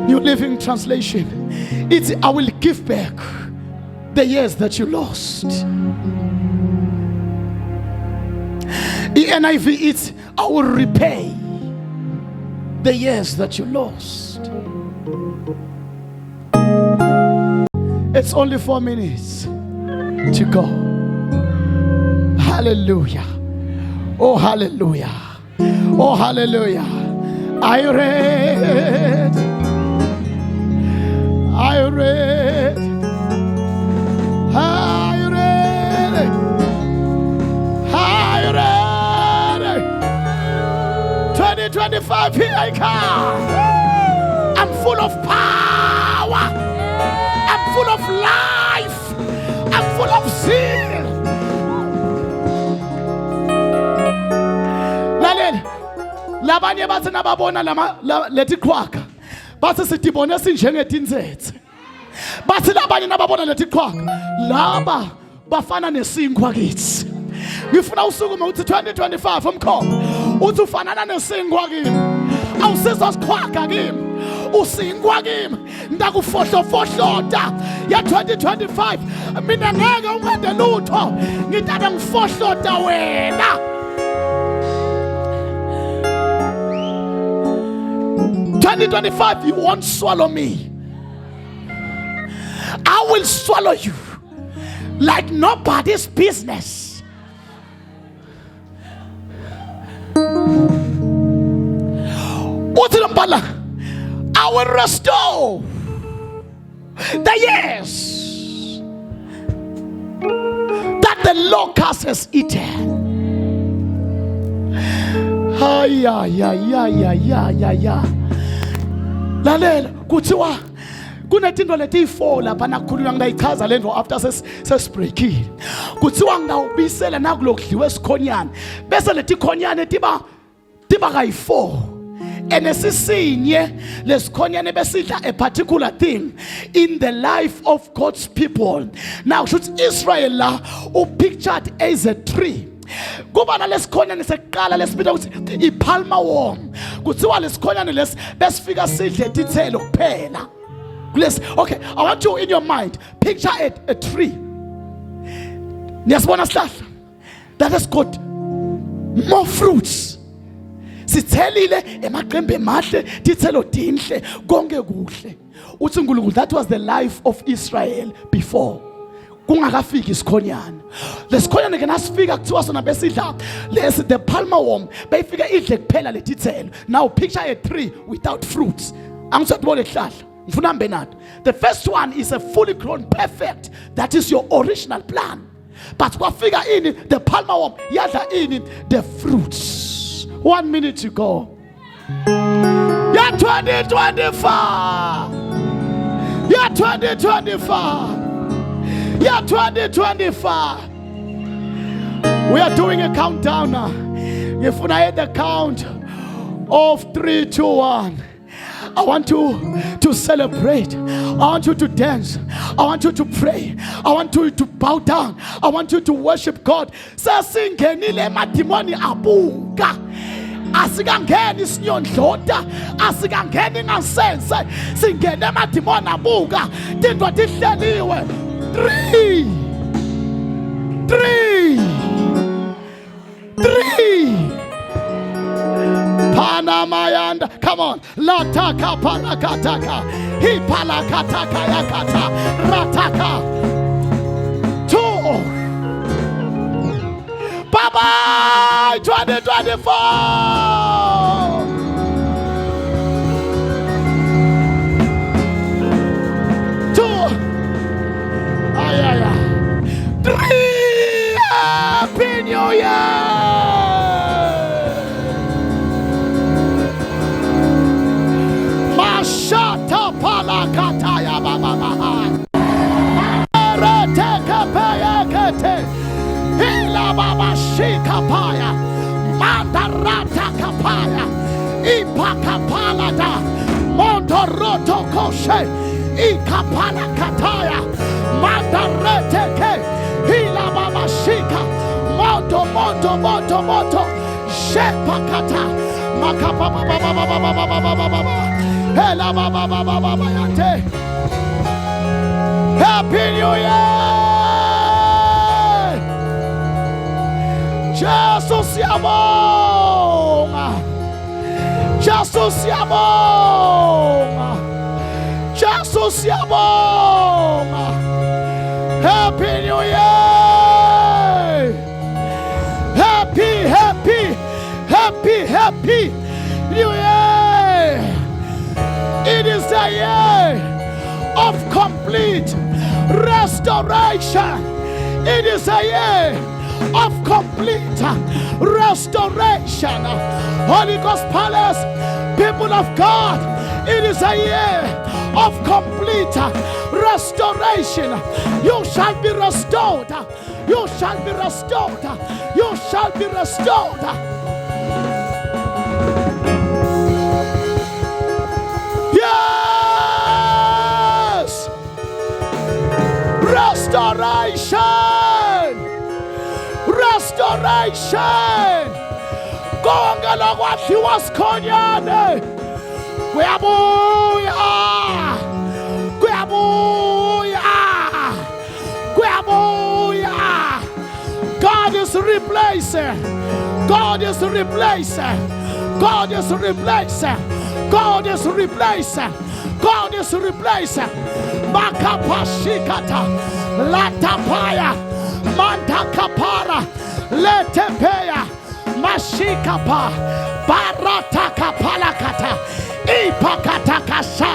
New Living Translation. It's I will give back the years that you lost. The NIV, it's I will repay the years that you lost. It's only 4 minutes to go. Hallelujah. Oh, hallelujah. Oh, hallelujah. Are you ready? Are you ready? Are you ready? Are you ready? 2025, here I come. I'm full of power. I'm full of life. I'm full of zeal. Lalela, labanye bathi nababona lethi qhwaqa bathi sidibone sinjengedinzethe. Bathi labanye nababona lethi qhwaqa laba bafana nesinkwa kithi. Ngifuna usukume uthi 2025 umkhomba uthi ufanana nesinkwa kimi. Awusizwa siqhwaqa kimi. Usinkwa kimi ndakufohlofohlota ya 2025 mina ngeke unqende lutho ngithatha ngifohlota wena. 2025 you won't swallow me. I will swallow you like nobody's business. I will restore the years that the locust has eaten. Lalela kuthiwa kunetinto leti4 lapha nakukhulunywa ngiyichaza lento after sesibreakile. Kuthiwa ngawubisela nakulokudliwe esikhonyana bese leti khonyane tiba kayi4. Enesisinye lesikhonyane besidla a particular thing in the life of God's people. Now should Israel la pictured as a tree. Kuba nalesikhonyane seqala lesibita ukuthi ipalma worm. Kuthiwa lesikhonyane lesi besifika sidle tithelo kuphela. Okay, I want you in your mind picture a tree. Niyasibona sihlahla that has got more fruits. Sithelile emaqembe mahle tithelo dinhle konke kuhle. Uthi uNkulunkulu that was the life of Israel before. Kungakafiki isikhonyana. Lesikhonyana ke nasifika kuthiwa sona besidla lesi the palmer worm beyifika idle kuphela letithelo. Now picture a tree without fruits. Angizotibona ehlahla. Ngifuna hambe nathi. The first one is a fully grown perfect. That is your original plan. But kwafika ini the palmer worm yadla ini the fruits. 1 minute to go. Yeah, 2025. Yeah, 2025. Yeah, 2025. We are doing a countdown now. If I hit the count of 3, 2, 1, I want you to celebrate. I want you to dance. I want you to pray. I want you to bow down. I want you to worship God. Sasingenile madimoni abuka. Asikangeni isinyondloda, asikangeni ngasense, singene madimoni abuka. Tinto tihleliwe. 3 Panamayanda, come on. Lataka palakataka, hipalakataka yakata, rataka. 2. Bye bye 2024. Ay, ay, ay. 3. Happy New Year. Mashata palakataya baba. Arateka payakete. Hila baba shikapaya. Mandarata kapaya. Ipakapalada. Mondoroto koshe. Ikapala kataya. Mandareteke. Hila baba shika. Moto. Shepakata. Makapa baba. Hela baba yate. Happy New Year. Jesus yabonga. Jesus yabonga. Jesus yabonga. Happy New Year. Happy New Year. It is a year of complete restoration. It is a year of complete restoration. Holy Ghost Palace, people of God, It is a year of complete restoration. You shall be restored. You shall be restored. You shall be restored. Yes! Restoration! Restoration! Konke lokwadliwa sikhonyane kuyabuya, kuyabuya, kuyabuya. God is replacing. God is replacing. God is replacing. God is replacing. God is replacing. Makapashikata, Latapaya, Mantakapara, Letepeya, Mashikapa, Baratakapalakata, Ipakatakasha.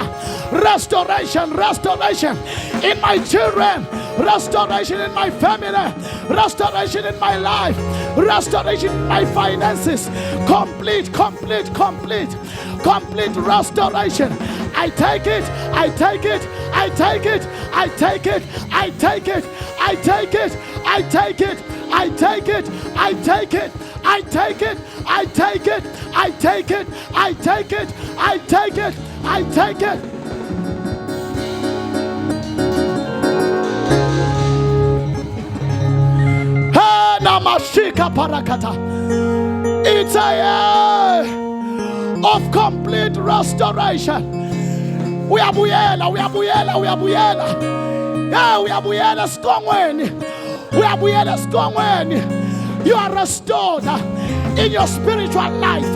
Restoration, restoration in my children, restoration in my family, restoration in my life, restoration in my finances. Complete, complete, complete, complete restoration. I take it, I take it, I take it, I take it, I take it, I take it, I take it, I take it, I take it, I take it, I take it, I take it, I take it, I take it, I take it. Namashika parakata. It's a year of complete restoration. We are buyela, we are buyela, we are buyela. Yeah, we are buyela strongweni. We are buyela strongweni. You are restored in your spiritual life.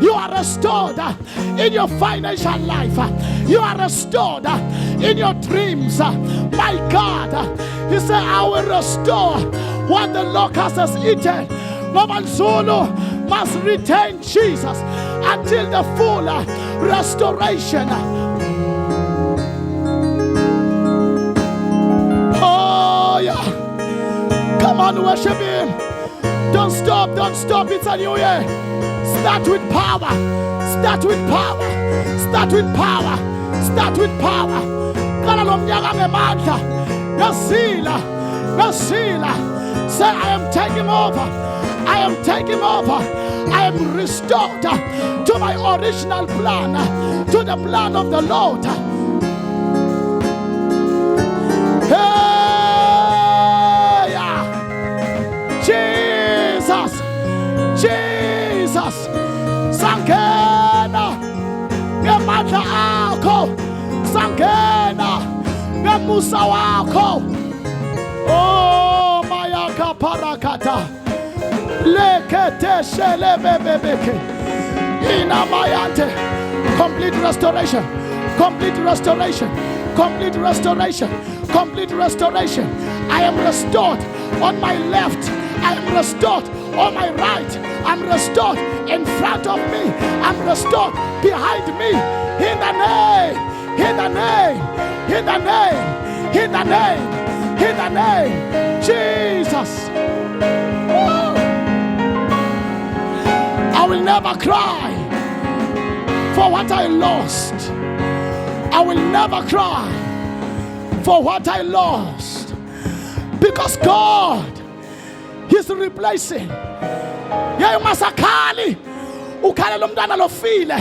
You are restored in your financial life. You are restored in your dreams. My God, He said, I will restore what the locust has eaten. Roman Zulu must retain Jesus until the full restoration. Oh yeah. Come on, worship Him. Don't stop, don't stop. It's a new year. Start with power. Start with power. Start with power. Start with power. Kala lo mnyaka ngemandla. Ngasila. Ngasila. Say, I am taking over. I am taking over. I am restored to my original plan, to the plan of the Lord. Hey, Jesus, Jesus, Sangena, ngemandla akho, Sangena, ngemusa wakho. Oh, Mayaka Parakata, Lekete Shelebebeke, Inamayante, complete restoration, complete restoration, complete restoration, complete restoration. I am restored on my left, I am restored on my right, I'm restored in front of me, I'm restored behind me. In the name, in the name, in the name, in the name. In the name, Jesus. Woo. I will never cry for what I lost. I will never cry for what I lost. Because God is replacing. Yeah, Masakali. Ukale lomdana lofile.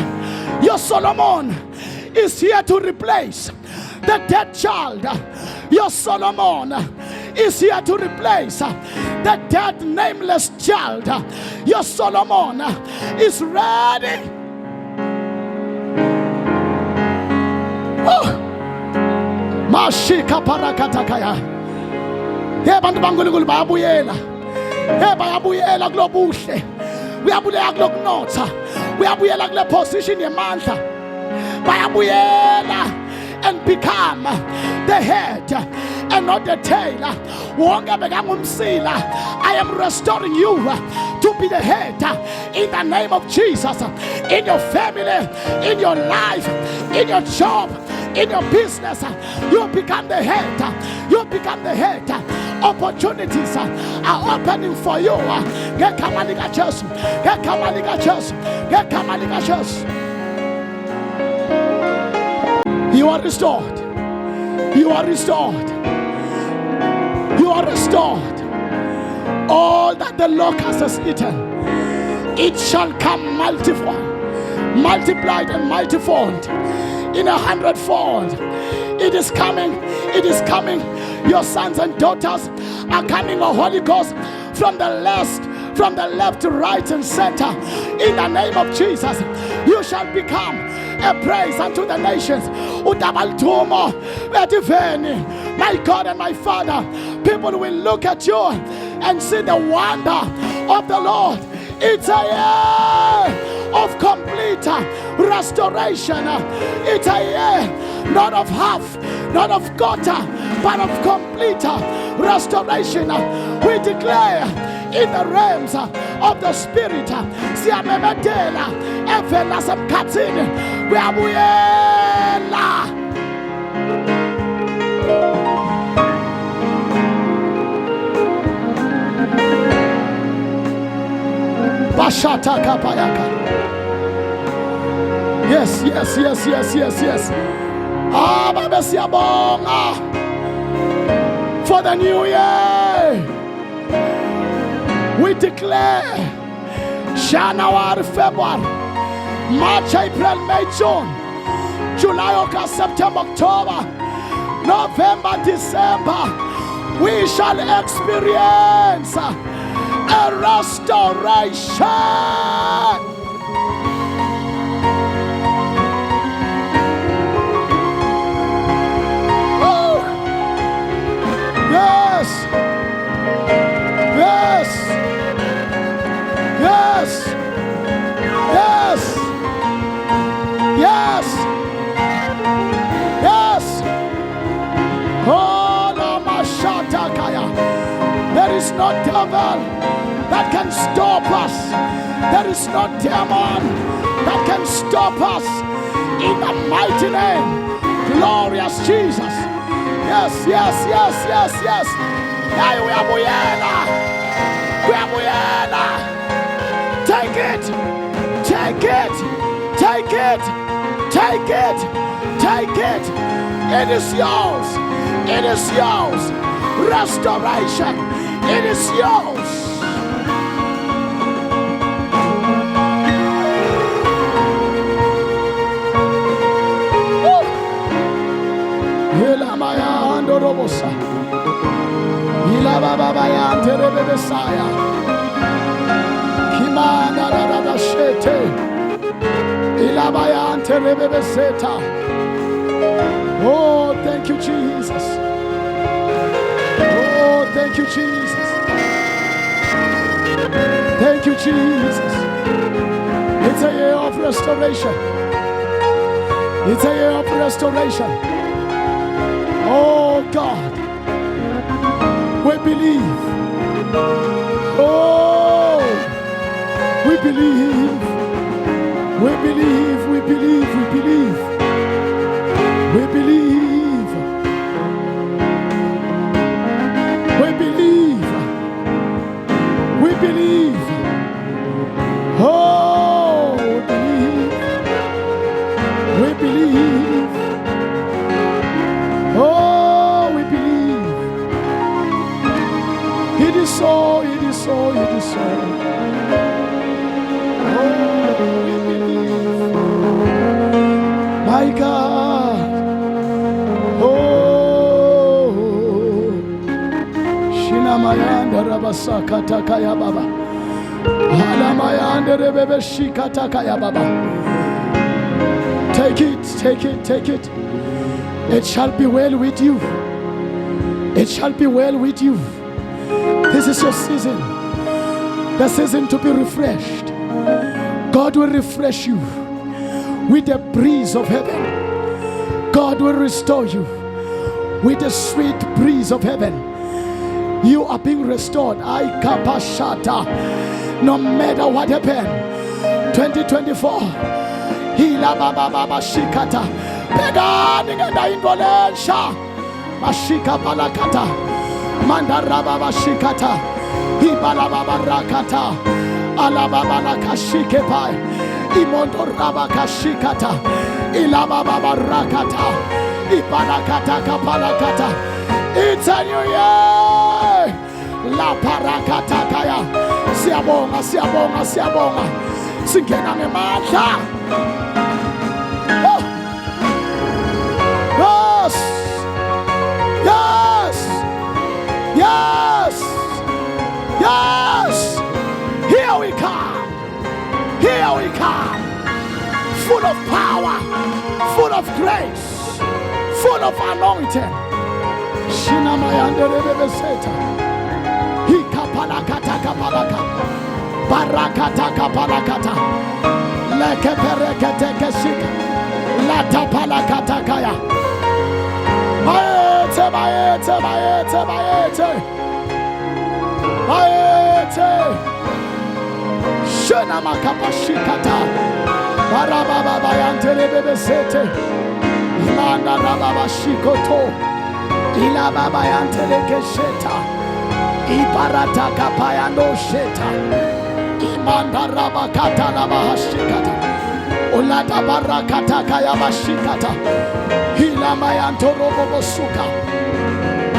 Your Solomon is here to replace the dead child. Your Solomon is here to replace the dead nameless child. Your Solomon is ready. Mashika parakatakaya. Hey, bantu bangulugulu bayabuyela. Hey, bayabuyela kulo buhle. Uyabuyela kulo kunotha. Uyabuyela kule position yemandla. Bayabuyela and become the head and not the tail. I am restoring you to be the head in the name of Jesus. In your family, in your life, in your job, in your business, you become the head. You become the head. Opportunities are opening for you. Get Kamaliga Church. Get Kamaliga Church. Get Kamaliga Church. You are restored. You are restored. You are restored. All that the locust has eaten, it shall come multiplied and multifold in 100-fold. It is coming. It is coming. Your sons and daughters are coming, O Holy Ghost, from the left to right and center. In the name of Jesus, you shall become a praise unto the nations. My God and my Father, people will look at you and see the wonder of the Lord. It's a year of complete restoration. It's a year not of half, not of quarter, but of complete restoration. We declare in the realms of the Spirit, siyamemedela evela semkhathini kuyabuyela. Bashata kapayaka. Yes. Baba siyabonga for the new year. We declare January, February, March, April, May, June, July, August, September, October, November, December, we shall experience a restoration. Oh, yes. There is no devil that can stop us. There is no demon that can stop us. In the mighty name, glorious Jesus. Yes. Hey, we are Buyela. Take it. It is yours. Restoration. It is yours. Oh, thank you, Jesus. Thank you, Jesus. Thank you, Jesus. It's a year of restoration. It's a year of restoration. Oh, God. We believe. Oh, we believe. We believe. We believe. We believe. We believe. We believe. We believe. Oh, we believe. Oh, we believe. It is so, it is so, it is so. Oh, we believe. My God. Mayanda rabasaka takaya baba. Hala mayanda rebebe shika takaya baba. Take it. It shall be well with you. It shall be well with you. This is your season. The season to be refreshed. God will refresh you with the breeze of heaven. God will restore you with the sweet breeze of heaven. You are being restored. I kapashata. No matter what happened. 2024. Hila baba baba shikata. Pegani ngenda indolensha. Mashika balakata. Mandara baba shikata. Hibala baba rakata. Ala baba nakashike pai. imondo rabakashikata ilababarakata iparakata kapalakata. It's a new year. La parakata kaya. Siyabonga, siyabonga, siyabonga. Singena ngemandla. Oh. Yes. Yes. Yes. Yes. Here we come. Here we come. Full of power, full of grace, full of anointing. Shinamayandebeseta. Hikapalakata kapalaka. Barakata kapalakata. Lekeperekete kesika. Latapalakata kaya. Maete, maete, maete, maete. Maete. Shinamakapashikata. Barababa yantelebesete. Imanda rababa shikoto. Ila baba yantelekesheta. Ibarata kapayano sheta. Imanda rabakata labahashikata. Ulata barakata kayabashikata. Ila mayantorobo suka.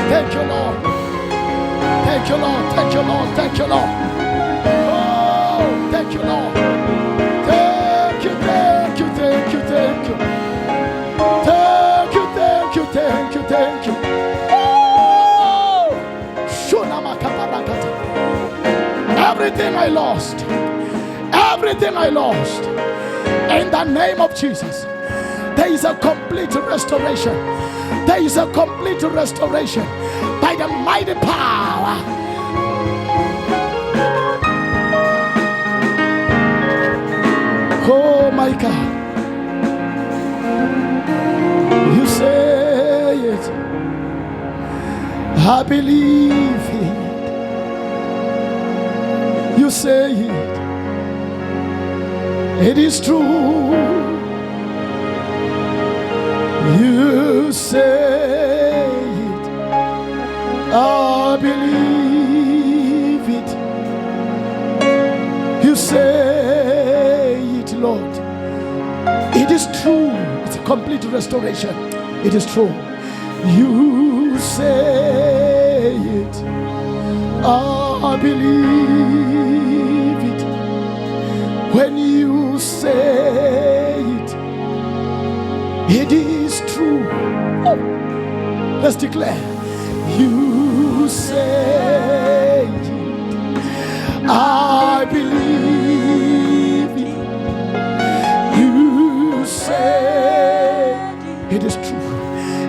Thank you, Lord. Thank you, Lord. Thank you, Lord. Thank you, Lord. Oh, thank you, Lord. Thank you, thank you, thank you, thank you. Thank you, thank you, thank you, thank you. Oh, Shunamakabarakata. Everything I lost, everything I lost, in the name of Jesus, there is a complete restoration. There is a complete restoration by the mighty power. Oh my God. You say it. I believe it. You say it. It is true. You say it. I believe it. You say it, Lord. It is true. It's a complete restoration. It is true. You say it. I believe it. When you say it, it is true. Oh. Let's declare. You say it. I believe it. You say it is true.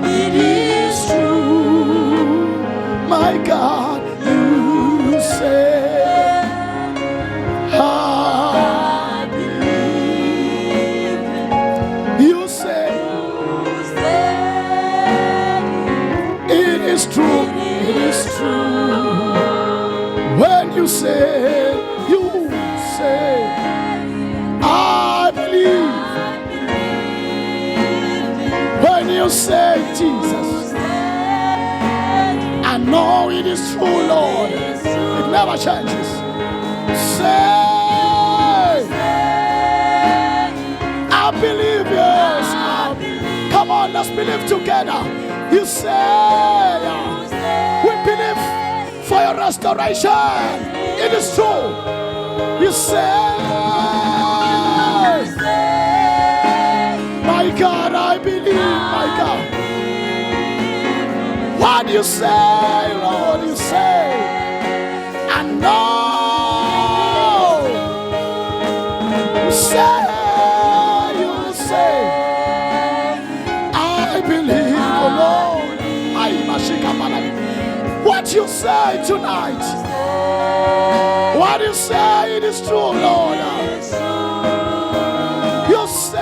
It is true. My God, you say I believe it. You say it is true. It is true. When you say, I believe. When you say, Jesus, I know it is true, Lord. It never changes. Say, I believe, yes. Come on, let's believe together. You say, we believe for your restoration. It is true. You say, my God, I believe, my God. What you say, Lord, you say, I know. You say, I believe, oh Lord. What you say tonight, what you say, it is true, Lord. You say,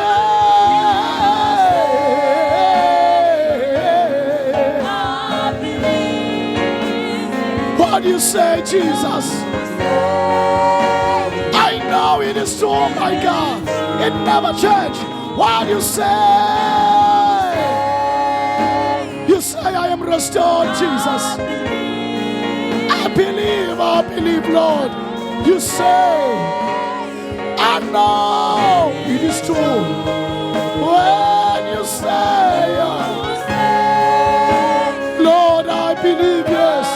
what you say, Jesus, I know it is true, my God. It never changes. What you say, I am restored, Jesus. I believe, Lord. You say, I know it is true. When you say, Lord, I believe, yes.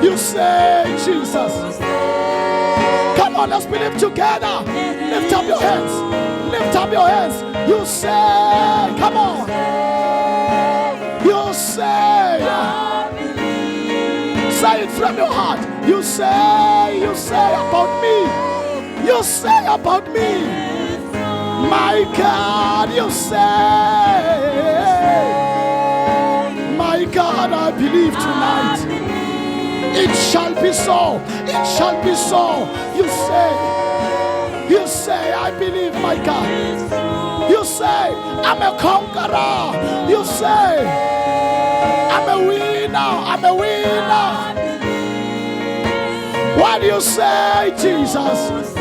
You say, Jesus. Come on, let's believe together. Lift up your hands. Lift up your hands. You say, come on. You say it from your heart. You say about me. You say about me. My God, you say. My God, I believe tonight. It shall be so. It shall be so. You say, I believe, my God. You say, I'm a conqueror. You say, I'm a winner. I'm a winner. What do you say, Jesus?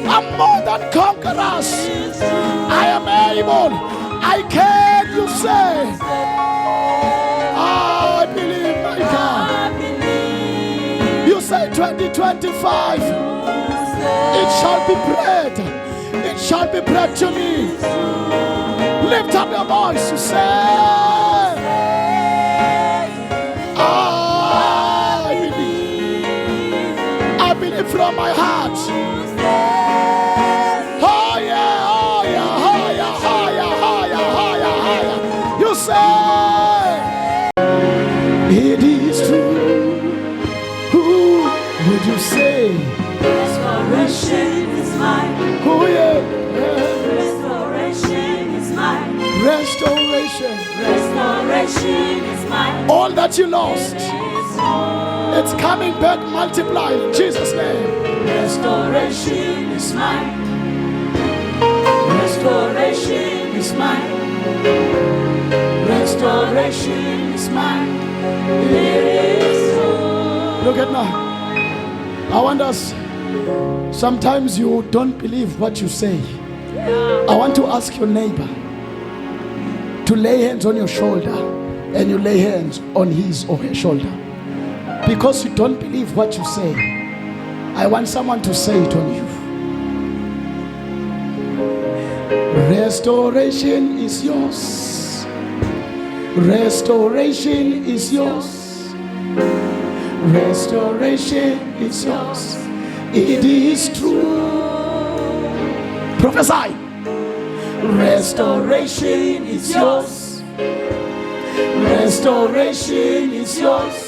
I'm more than conquerors. I am able. I can, you say. I believe, my God. You say 2025. It shall be bread. It shall be bread to me. Lift up your voice. You say, I believe from my heart. Oh yeah, oh yeah, oh yeah, oh yeah, oh yeah, oh yeah, oh yeah. You say, it is true. Who would you say? Restoration is mine. Oh yeah. Restoration is mine. Restoration. Restoration is mine. All that you lost, it's coming back multiplied in Jesus' name. Restoration is mine. Restoration is mine. Restoration is mine. It is true. Look at now. I want us, sometimes you don't believe what you say. I want to ask your neighbor to lay hands on your shoulder, and you lay hands on his or her shoulder. Because you don't believe what you say, I want someone to say it on you. Restoration is yours. Restoration is yours. Restoration is yours. It is true. Prophesy. Restoration is yours. Restoration is yours.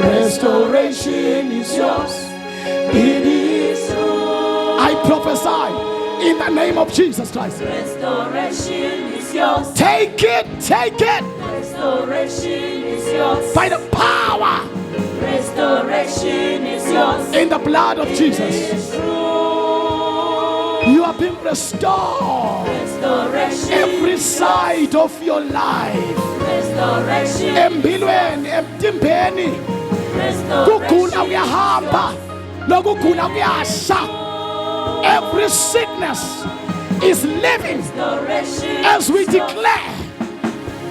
Restoration is yours. It is true. I prophesy in the name of Jesus Christ. Restoration is yours. Take it, take it. Restoration is yours. By the power. Restoration is yours. In the blood of Jesus. It is true. You have been restored. Restoration. Every side of your life. Restoration. Empilweni, emtimbeni. Kugula kuyahamba. Lokugula kuyasha. Every sickness is living as we declare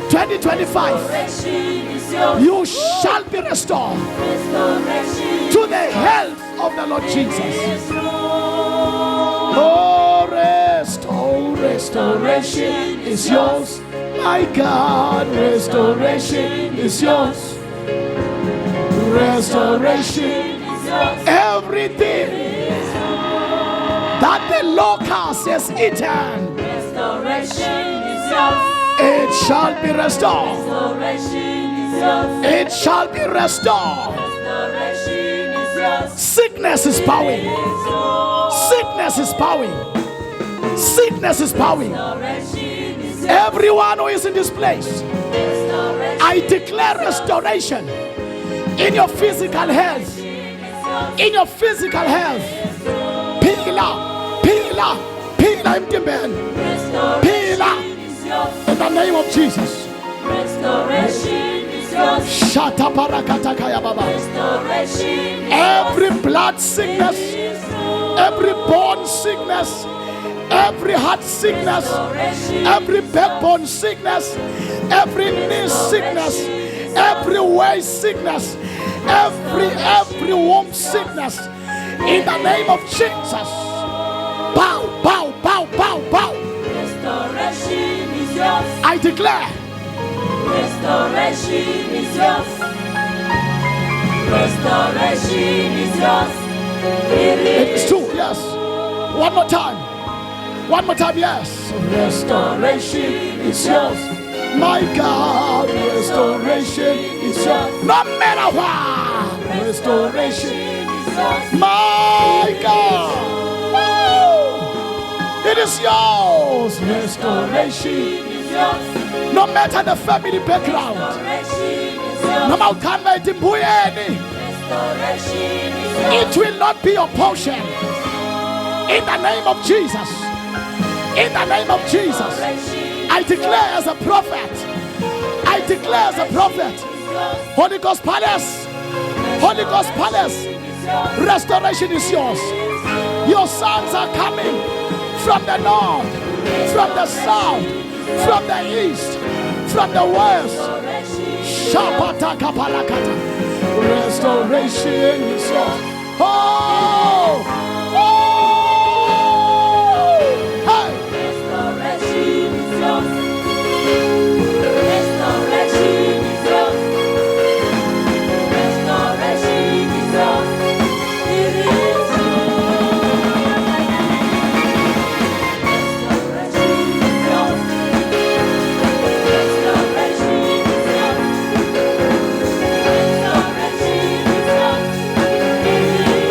2025. You shall be restored to the health of the Lord Jesus. Oh, restoration is yours. My God, restoration is yours. Restoration is yours. Everything that the locust has eaten, restoration is yours. it shall be restored. Restoration is yours. It shall be restored. Restoration is yours. Sickness is bowing. Sickness is bowing. Sickness is bowing. Restoration is yours. Everyone who is in this place, Restoration I declare restoration in your physical health. In your physical health. Pila emtimbeni. Pila in the name of Jesus. Restoration is yours. Shata parakata kaya baba. Restoration. Every blood sickness, every bone sickness, every heart sickness, every backbone sickness, every knee sickness, every waist sickness, every womb sickness, in the name of Jesus. Bow, bow, bow, bow, bow. Restoration is yours. I declare. Restoration is yours. Restoration is yours. It is true, yes. One more time. One more time, yes. Restoration is yours. My God, restoration is yours. No matter what, restoration is yours. My God, it is yours. Restoration is yours. No matter the family background, Restoration is yours. no matter Restoration is yours. it will not be your portion. In the name of Jesus. In the name of Jesus. I declare as a prophet. I declare as a prophet. Holy Ghost Palace. Holy Ghost Palace. Restoration is yours. Your sons are coming from the north, from the south, from the east, from the west. Shapata kapalakata. Restoration is yours. Oh! Oh! Hey! Restoration is yours. Restoration is yours. Restoration is yours. It is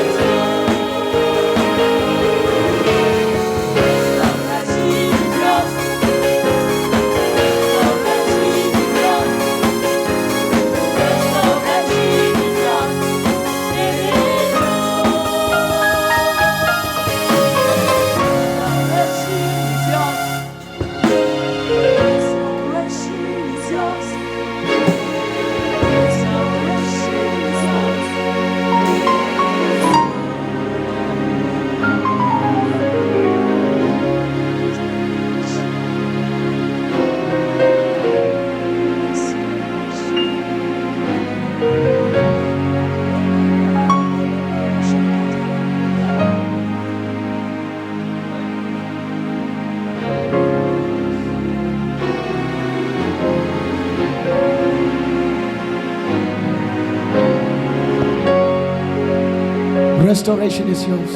Restoration is yours.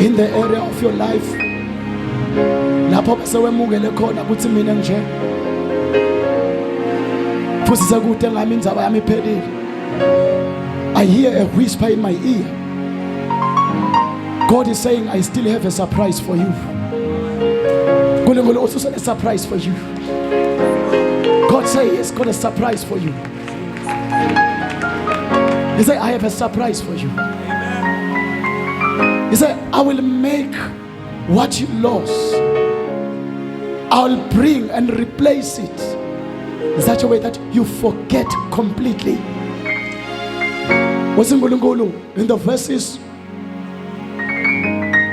In the area of your life, lapho bese wemukele khona ukuthi mina nje futhi sekude ngami indzaba yami iphelile. I hear a whisper in my ear. God is saying, I still have a surprise for you. Also said a surprise for you. God says He's got a surprise for you. He said, I have a surprise for you. He said, I will make what you lost. I'll bring and replace it in such a way that you forget completely. What's in the verses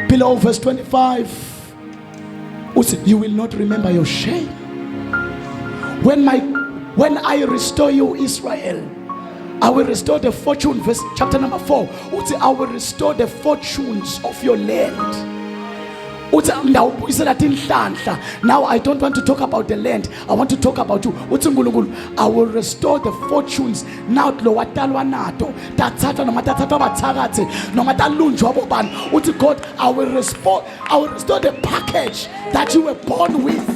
below verse 25, you will not remember your shame. When I restore you, Israel, I will restore the fortune. Verse chapter number 4. I will restore the fortunes of your land. Now I don't want to talk about the land. I want to talk about you. I will restore the fortunes. Now God, I will restore the package that you were born with.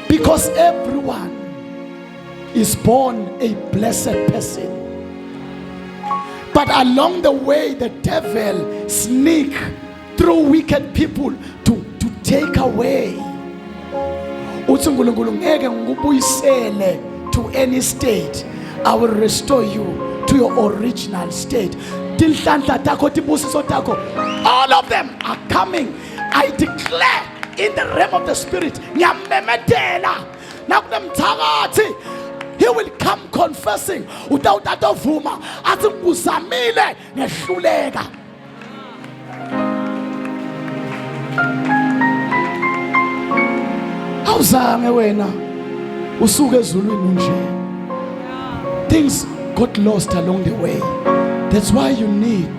Because everyone is born a blessed person. But along the way, the devil sneak through wicked people to take away. To any state. I will restore you to your original state. All of them are coming. I declare in the realm of the spirit, he will come confessing without that of Vuma. As Usamile Neshulega. Awuzame wena usuke ezulwini nje. Things got lost along the way. That's why you need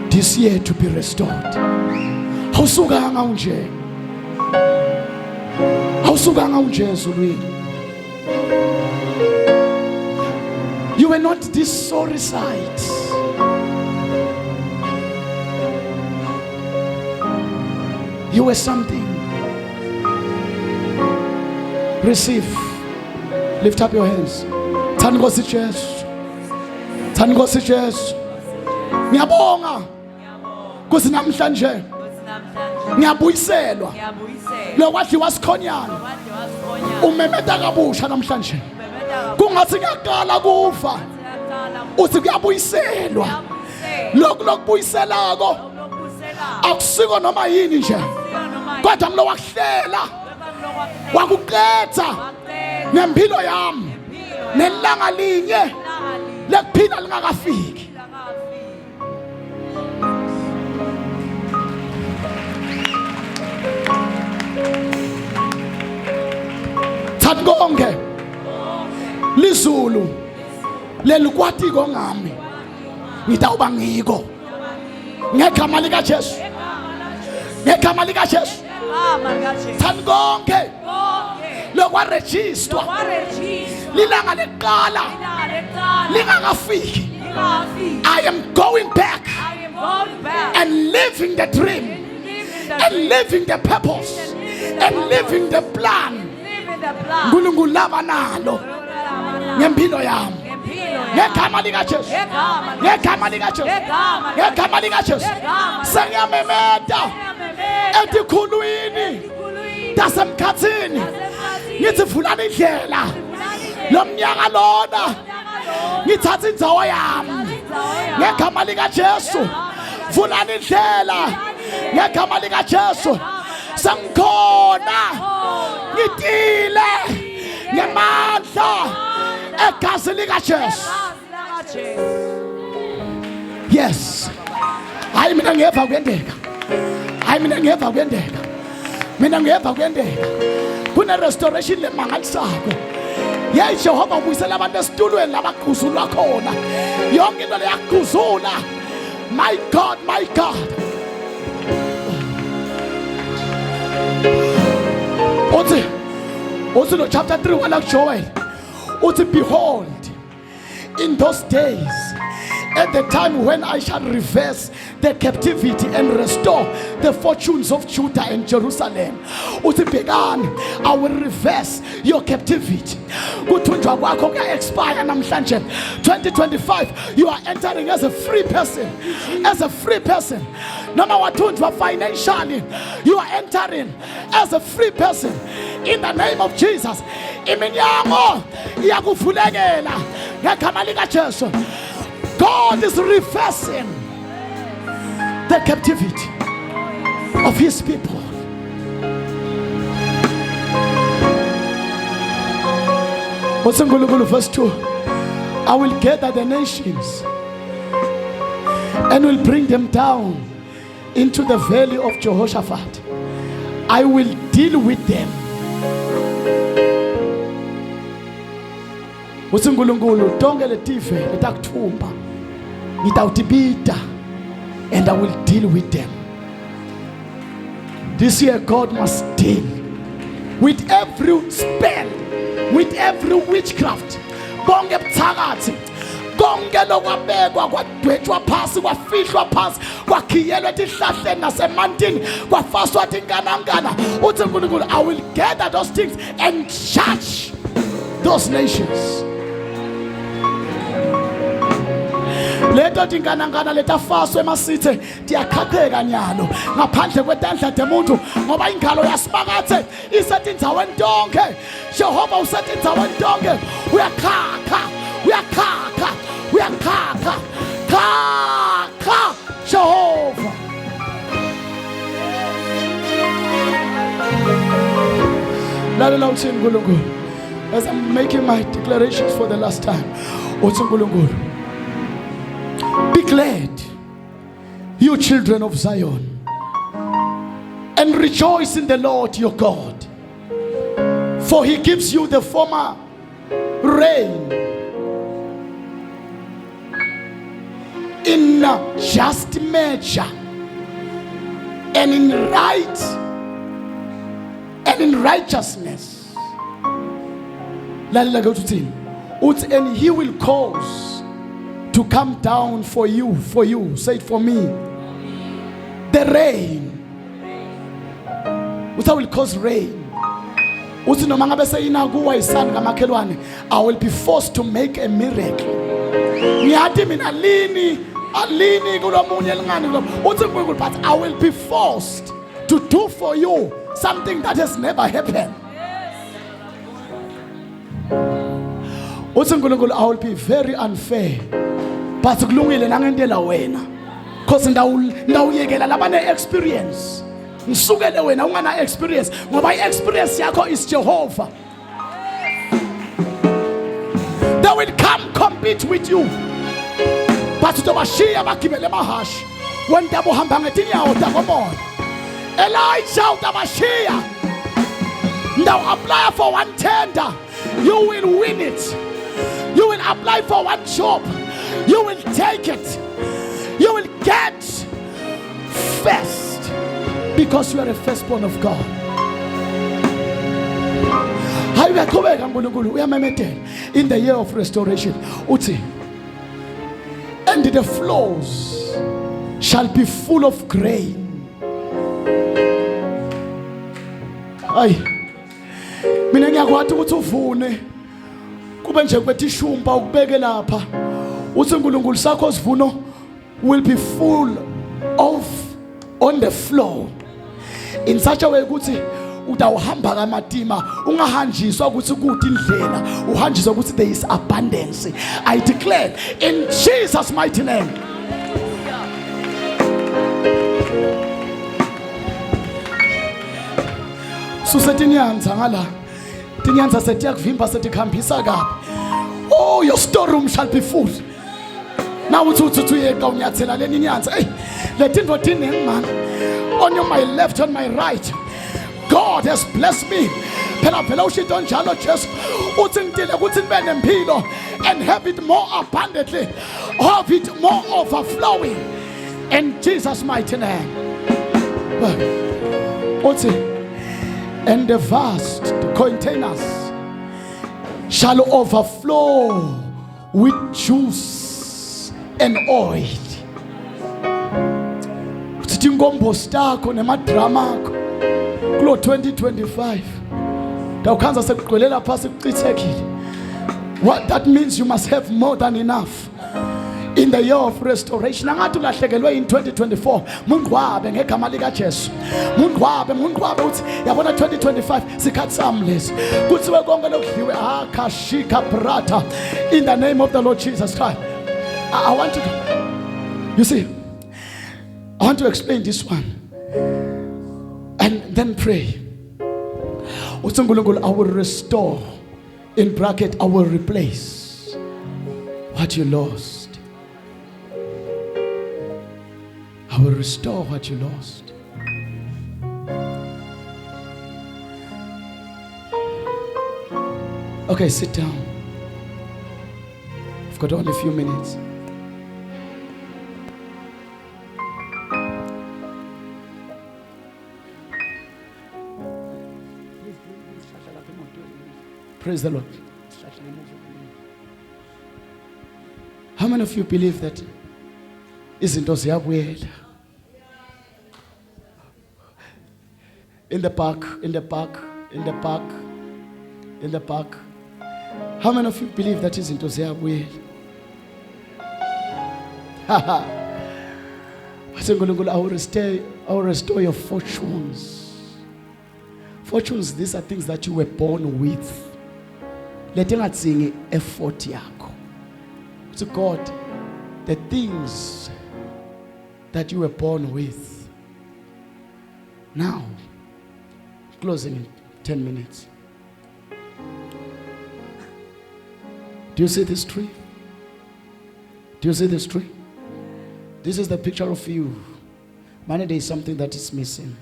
this year to be restored. Awusukanga unje. Awusukanga unje ezulwini. You were not this sorry sight. You were something. Receive. Lift up your hands. Thanda Nkosi Jesu. Thanda Nkosi Jesu. Ngiyabonga. Nkosi namhlanje. Ngiyabuyiselwa. Lokwathi wasikhonyana. Umemeta kabusha namhlanje. Kungathi ngiyaqala kufa. Uthi kuyabuyiselwa. Lokubuyiselako. Akusiko noma yini nje. Kodwa mlo wakuhlela. Wakuqetha ngempilo yami. Nelanga linye lekuphila lingakafiki. Thanda konke lizulu lelikwatiko ngami ngitawuba ngiko ngegama lika Jesu. Ngegama lika Jesu. Thanda konke lokwaregister lilanga leqala lingakafiki. I am going back and living the dream and living the purpose and living the plan uNkulunkulu laba nalo ngempilo yami. Ngegama lika Jesu. Ngegama lika Jesu. Ngegama lika Jesu. Sengiyamemeta etikhulwini tasemkhathini ngithi vulani indlela lomnyaka lona ngithatha indzawo yami. Ngegama lika Jesu vulani indlela. Ngegama lika Jesu sangikhona ngitile ngemandla egazi lika Jesu. Yes. Hayi mina ngiyeva kwendeka. Hayi mina ngiyeva kwendeka. Mina ngiyeva kwendeka. Kuna restoration lemangalisako. Yey Jehova ubuyisela abantu esitulweni labaqhuzulwa khona. Yonke into leyaqhuzula. My God, my God. Uthi no chapter 3 wala Joel. Uthi behold, in those days, at the time when I shall reverse the captivity and restore the fortunes of Judah and Jerusalem. Uthi bhekani, I will reverse your captivity. Kuthunjwa kwakho kuya expire namhlanje. 2025 you are entering as a free person. As a free person. Noma wathunjwa financially, you are entering as a free person. In the name of Jesus. Iminyango iyakuvulekela ngegama lika Jesu. God is reversing the captivity of his people. What's in verse 2? I will gather the nations and will bring them down into the valley of Jehoshaphat. I will deal with them. uNkulunkulu tonke letive letakuthumba ngitawutibita and I will deal with them. This year God must deal with every spell, with every witchcraft. Bonke buthakathi, konke lokwabekwa kwadwetshwa phasi kwafihlwa phasi kwakhiyelwa etihlahleni nasemantini kwafaswa tinkanangana. Uthi uNkulunkulu, I will gather those things and judge those nations. Leto tinkanangana letafaswe emasithe tiyaqhaqheka nyalo ngaphandle kwetandla demuntu ngoba ingalo yasimakathe isetindzaweni tonke. Jehova usetindzaweni tonke, uyakhakha, uyakhakha, uyakhakha, khakha Jehova. Lalela uthi uNkulunkulu, as I'm making my declarations for the last time, uthi uNkulunkulu, be glad, you children of Zion, and rejoice in the Lord your God. For he gives you the former rain in just measure and in right and in righteousness. And he will cause to come down for you, say it for me, the rain. I will cause rain. I will be forced to make a miracle. But I will be forced to do for you something that has never happened. I will be very unfair. But because experience. Experience. My experience is Jehovah. They will come compete with you. But to Mashia Makibele Mahash, when Dabo Hambangatia or Dagomon, Elijah the Mashia. Now apply for one tender, you will win it. You will apply for one job, you will take it. You will get first. Because you are a firstborn of God. In the year of restoration, and the floors shall be full of grain. Mina ngiyakwazi ukuthi uvune kube nje kwetishumba ukubeke lapha uthi uNkulunkulu sakho sivuno will be full of on the floor. In such a way ukuthi utawuhamba kamatima ungahanjiswa ukuthi kuthi indlela uhanjiswa ukuthi there is abundance. I declare in Jesus mighty name. Susetinyanza ngala tinyanza setiyakuvimba setikhambisa kabi. Oh, your storeroom shall be full. Now uthuthuye kaunyathela leni nyanza. Hey, letinto tineng man. On my left, on my right, God has blessed me. And have it more abundantly, have it more overflowing in Jesus' mighty name. And the vast containers shall overflow with juice and oil. Ingombo stakho nemadrama akho kulo 2025 dawukhanza sekugqwelela phasi kucithekile. What that means, you must have more than enough in the year of restoration. Angathi ulahlekelwe in 2024 mungwabe ngegama lika Jesu. Mungwabe uthi yabona 2025 sikhathi sami lesi kuthiwe konke lokudliwe akashika brata in the name of the Lord Jesus Christ. I want to, you see, I want to explain this one and then pray. I will restore, in bracket, I will replace what you lost. I will restore what you lost. Okay, sit down. I've got only a few minutes. Praise the Lord. How many of you believe that izinto ziyabuyela? In the back, in the back, in the back, in the back. How many of you believe that izinto ziyabuyela? I will restore your fortunes. Fortunes, these are things that you were born with. Let him not sing effort yako. To God, the things that you were born with. Now, closing in 10 minutes. Do you see this tree? Do you see this tree? This is the picture of you. Man, there is something that is missing.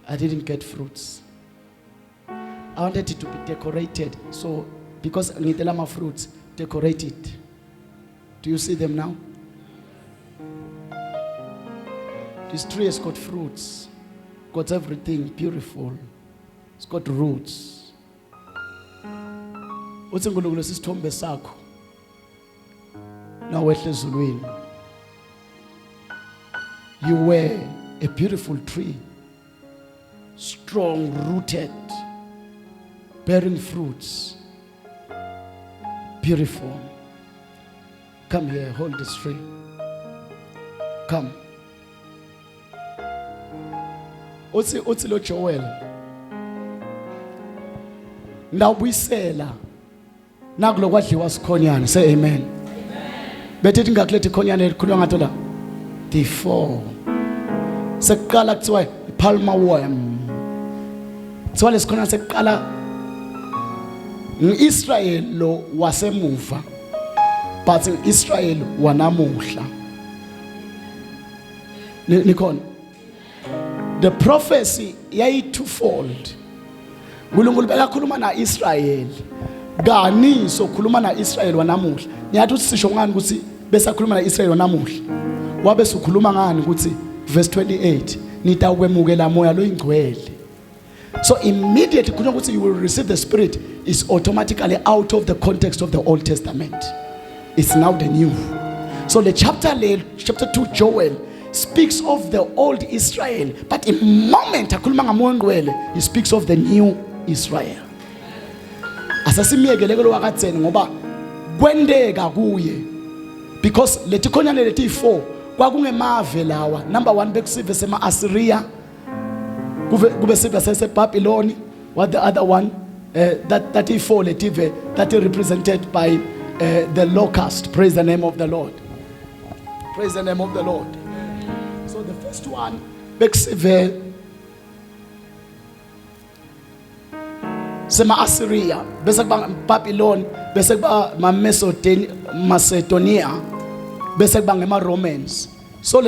I didn't get fruits. I wanted it to be decorated. So, because ngitelama fruits, decorate it. Do you see them now? This tree has got fruits, got everything beautiful. It's got roots. Uthi uNkulunkulu sisithombe sakho. Nawehle ezulwini. You were a beautiful tree, strong rooted, bearing fruits. Beautiful. Come here, hold this tree. Come. Uthi lo Joel. Ndawubuyisela. Nakulo kwadliwa sikhonyana. Say amen. Bethi ngakulethe ikhonyana elikhulwa ngato la. D4. Sekuqala kuthiwa palmer worm. Kuthiwa lesikhonyana sekuqala Israel lo wasemuva. But Israel wanamuhla. Nikhona. The prophecy yayi twofold. uNkulunkulu bekakhuluma na Israel. Kani sokhuluma na Israel wanamuhla. Niyathi sisho ngani ukuthi besakhuluma na Israel wanamuhla. Wabe sokhuluma ngani ukuthi verse 28 nita ukwemukela moya lo ingcwele. So immediately kuno ukuthi you will receive the Spirit is automatically out of the context of the Old Testament. It's now the new. So the chapter 2 Joel speaks of the old Israel, but in moment akhuluma ngamoya ngcwele he speaks of the new Israel. Asasimiyekele lo wakatseni ngoba kwendeka kuye because letikhonyane leti 4 kwakungemave lawa. Number 1 bekusive sema Assyria, kube sive sese Babylon. What the other one that 4 letive that is represented by the locust. Praise the name of the Lord. Praise the name of the Lord. So the first one bekusive sema Assyria, bese kuba Babylon, bese kuba Macedonia, bese kuba ngema Romans. So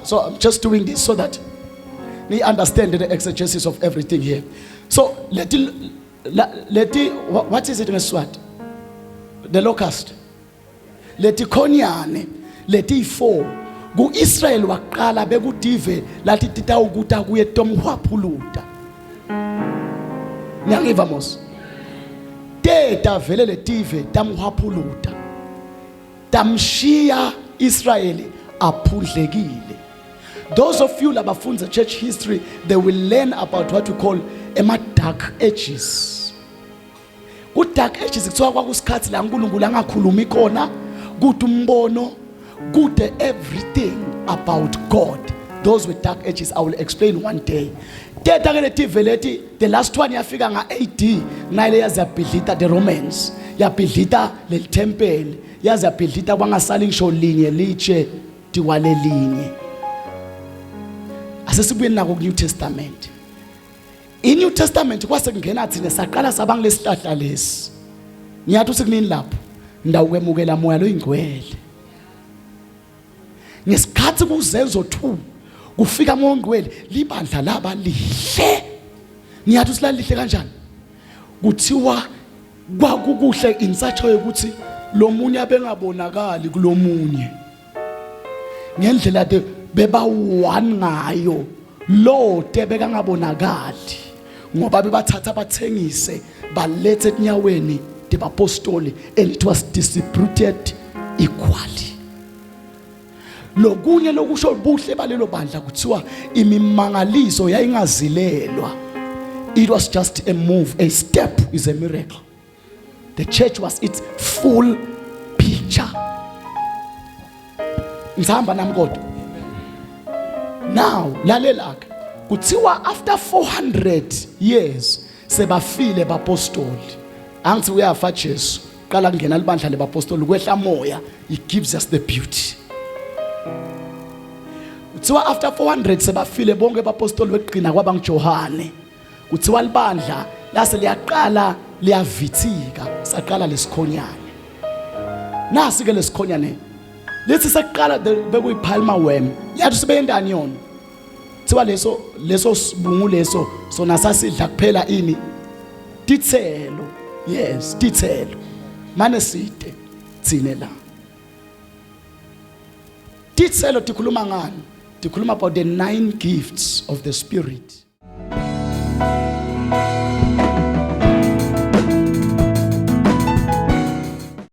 so I'm just doing this so that we understand the exegesis of everything here. So what is it in Swat? The locust. Leti khonyane, leti 4. Ku Israel waqala bekudive lathi tita ukuta kuye tomhwaphuluta. Nyangiva mos. Teta vele letive tamhwaphuluta. Tamshiya Israeli aphundlekile. Those of you labafunza church history, they will learn about what we call dark ages. Good dark ages kuthiwa kwakusikhathi la uNkulunkulu angakhulumi khona, kude umbono, kude everything about God. Those were dark ages. I will explain one day. The last one yafika nga AD, nale yazabhidlita the Romans, yabhidlita le temple, yazabhidlita kwangasali ngisho linye liche tiwale linye. Asesibuyeni nako ku New Testament. In New Testament kwase kungena thina saqala sabang lesihlahla lesi. Ngiyathi usekunini lapho ndawukwemukela moya lo ingcwele. Ngesikhathi kuzenzo 2 kufika moya ngcwele libandla laba lihle. Ngiyathi usilalihle kanjani? Kuthiwa kwakukuhle insacho yokuthi lo munye abengabonakali kulomunye. Ngendlela de beba one ngayo lo tebeka ngabonakali ngoba bebathatha bathengise balethe enyaweni debapostoli and it was distributed equally. Lokunye lokusho buhle balelo bandla kuthiwa imimangaliso yayingazilelwa. It was just a move. A step is a miracle. The church was its full picture. Nzamba namgodo. Now lalelaka kuthiwa after 400 years sebafile bapostoli. Angithi uyafa Jesu qala ngena libandla lebapostoli kwehla moya, it gives us the beauty. Kuthiwa after 400 sebafile bonke bapostoli beqina kwaba ngiJohane. Kuthiwa libandla lase liyaqala liyavithika, saqala lesikhonyane. Nasi ke lesikhonyane lethi saqala bekuyipalmer worm. Yathi sibe endani yona. kuthiwa leso sibungu leso sona sasidla kuphela ini tithelo. Yes, tithelo. Mane side tsine la. Tithelo tikhuluma ngani? Tikhuluma about the 9 gifts of the Spirit.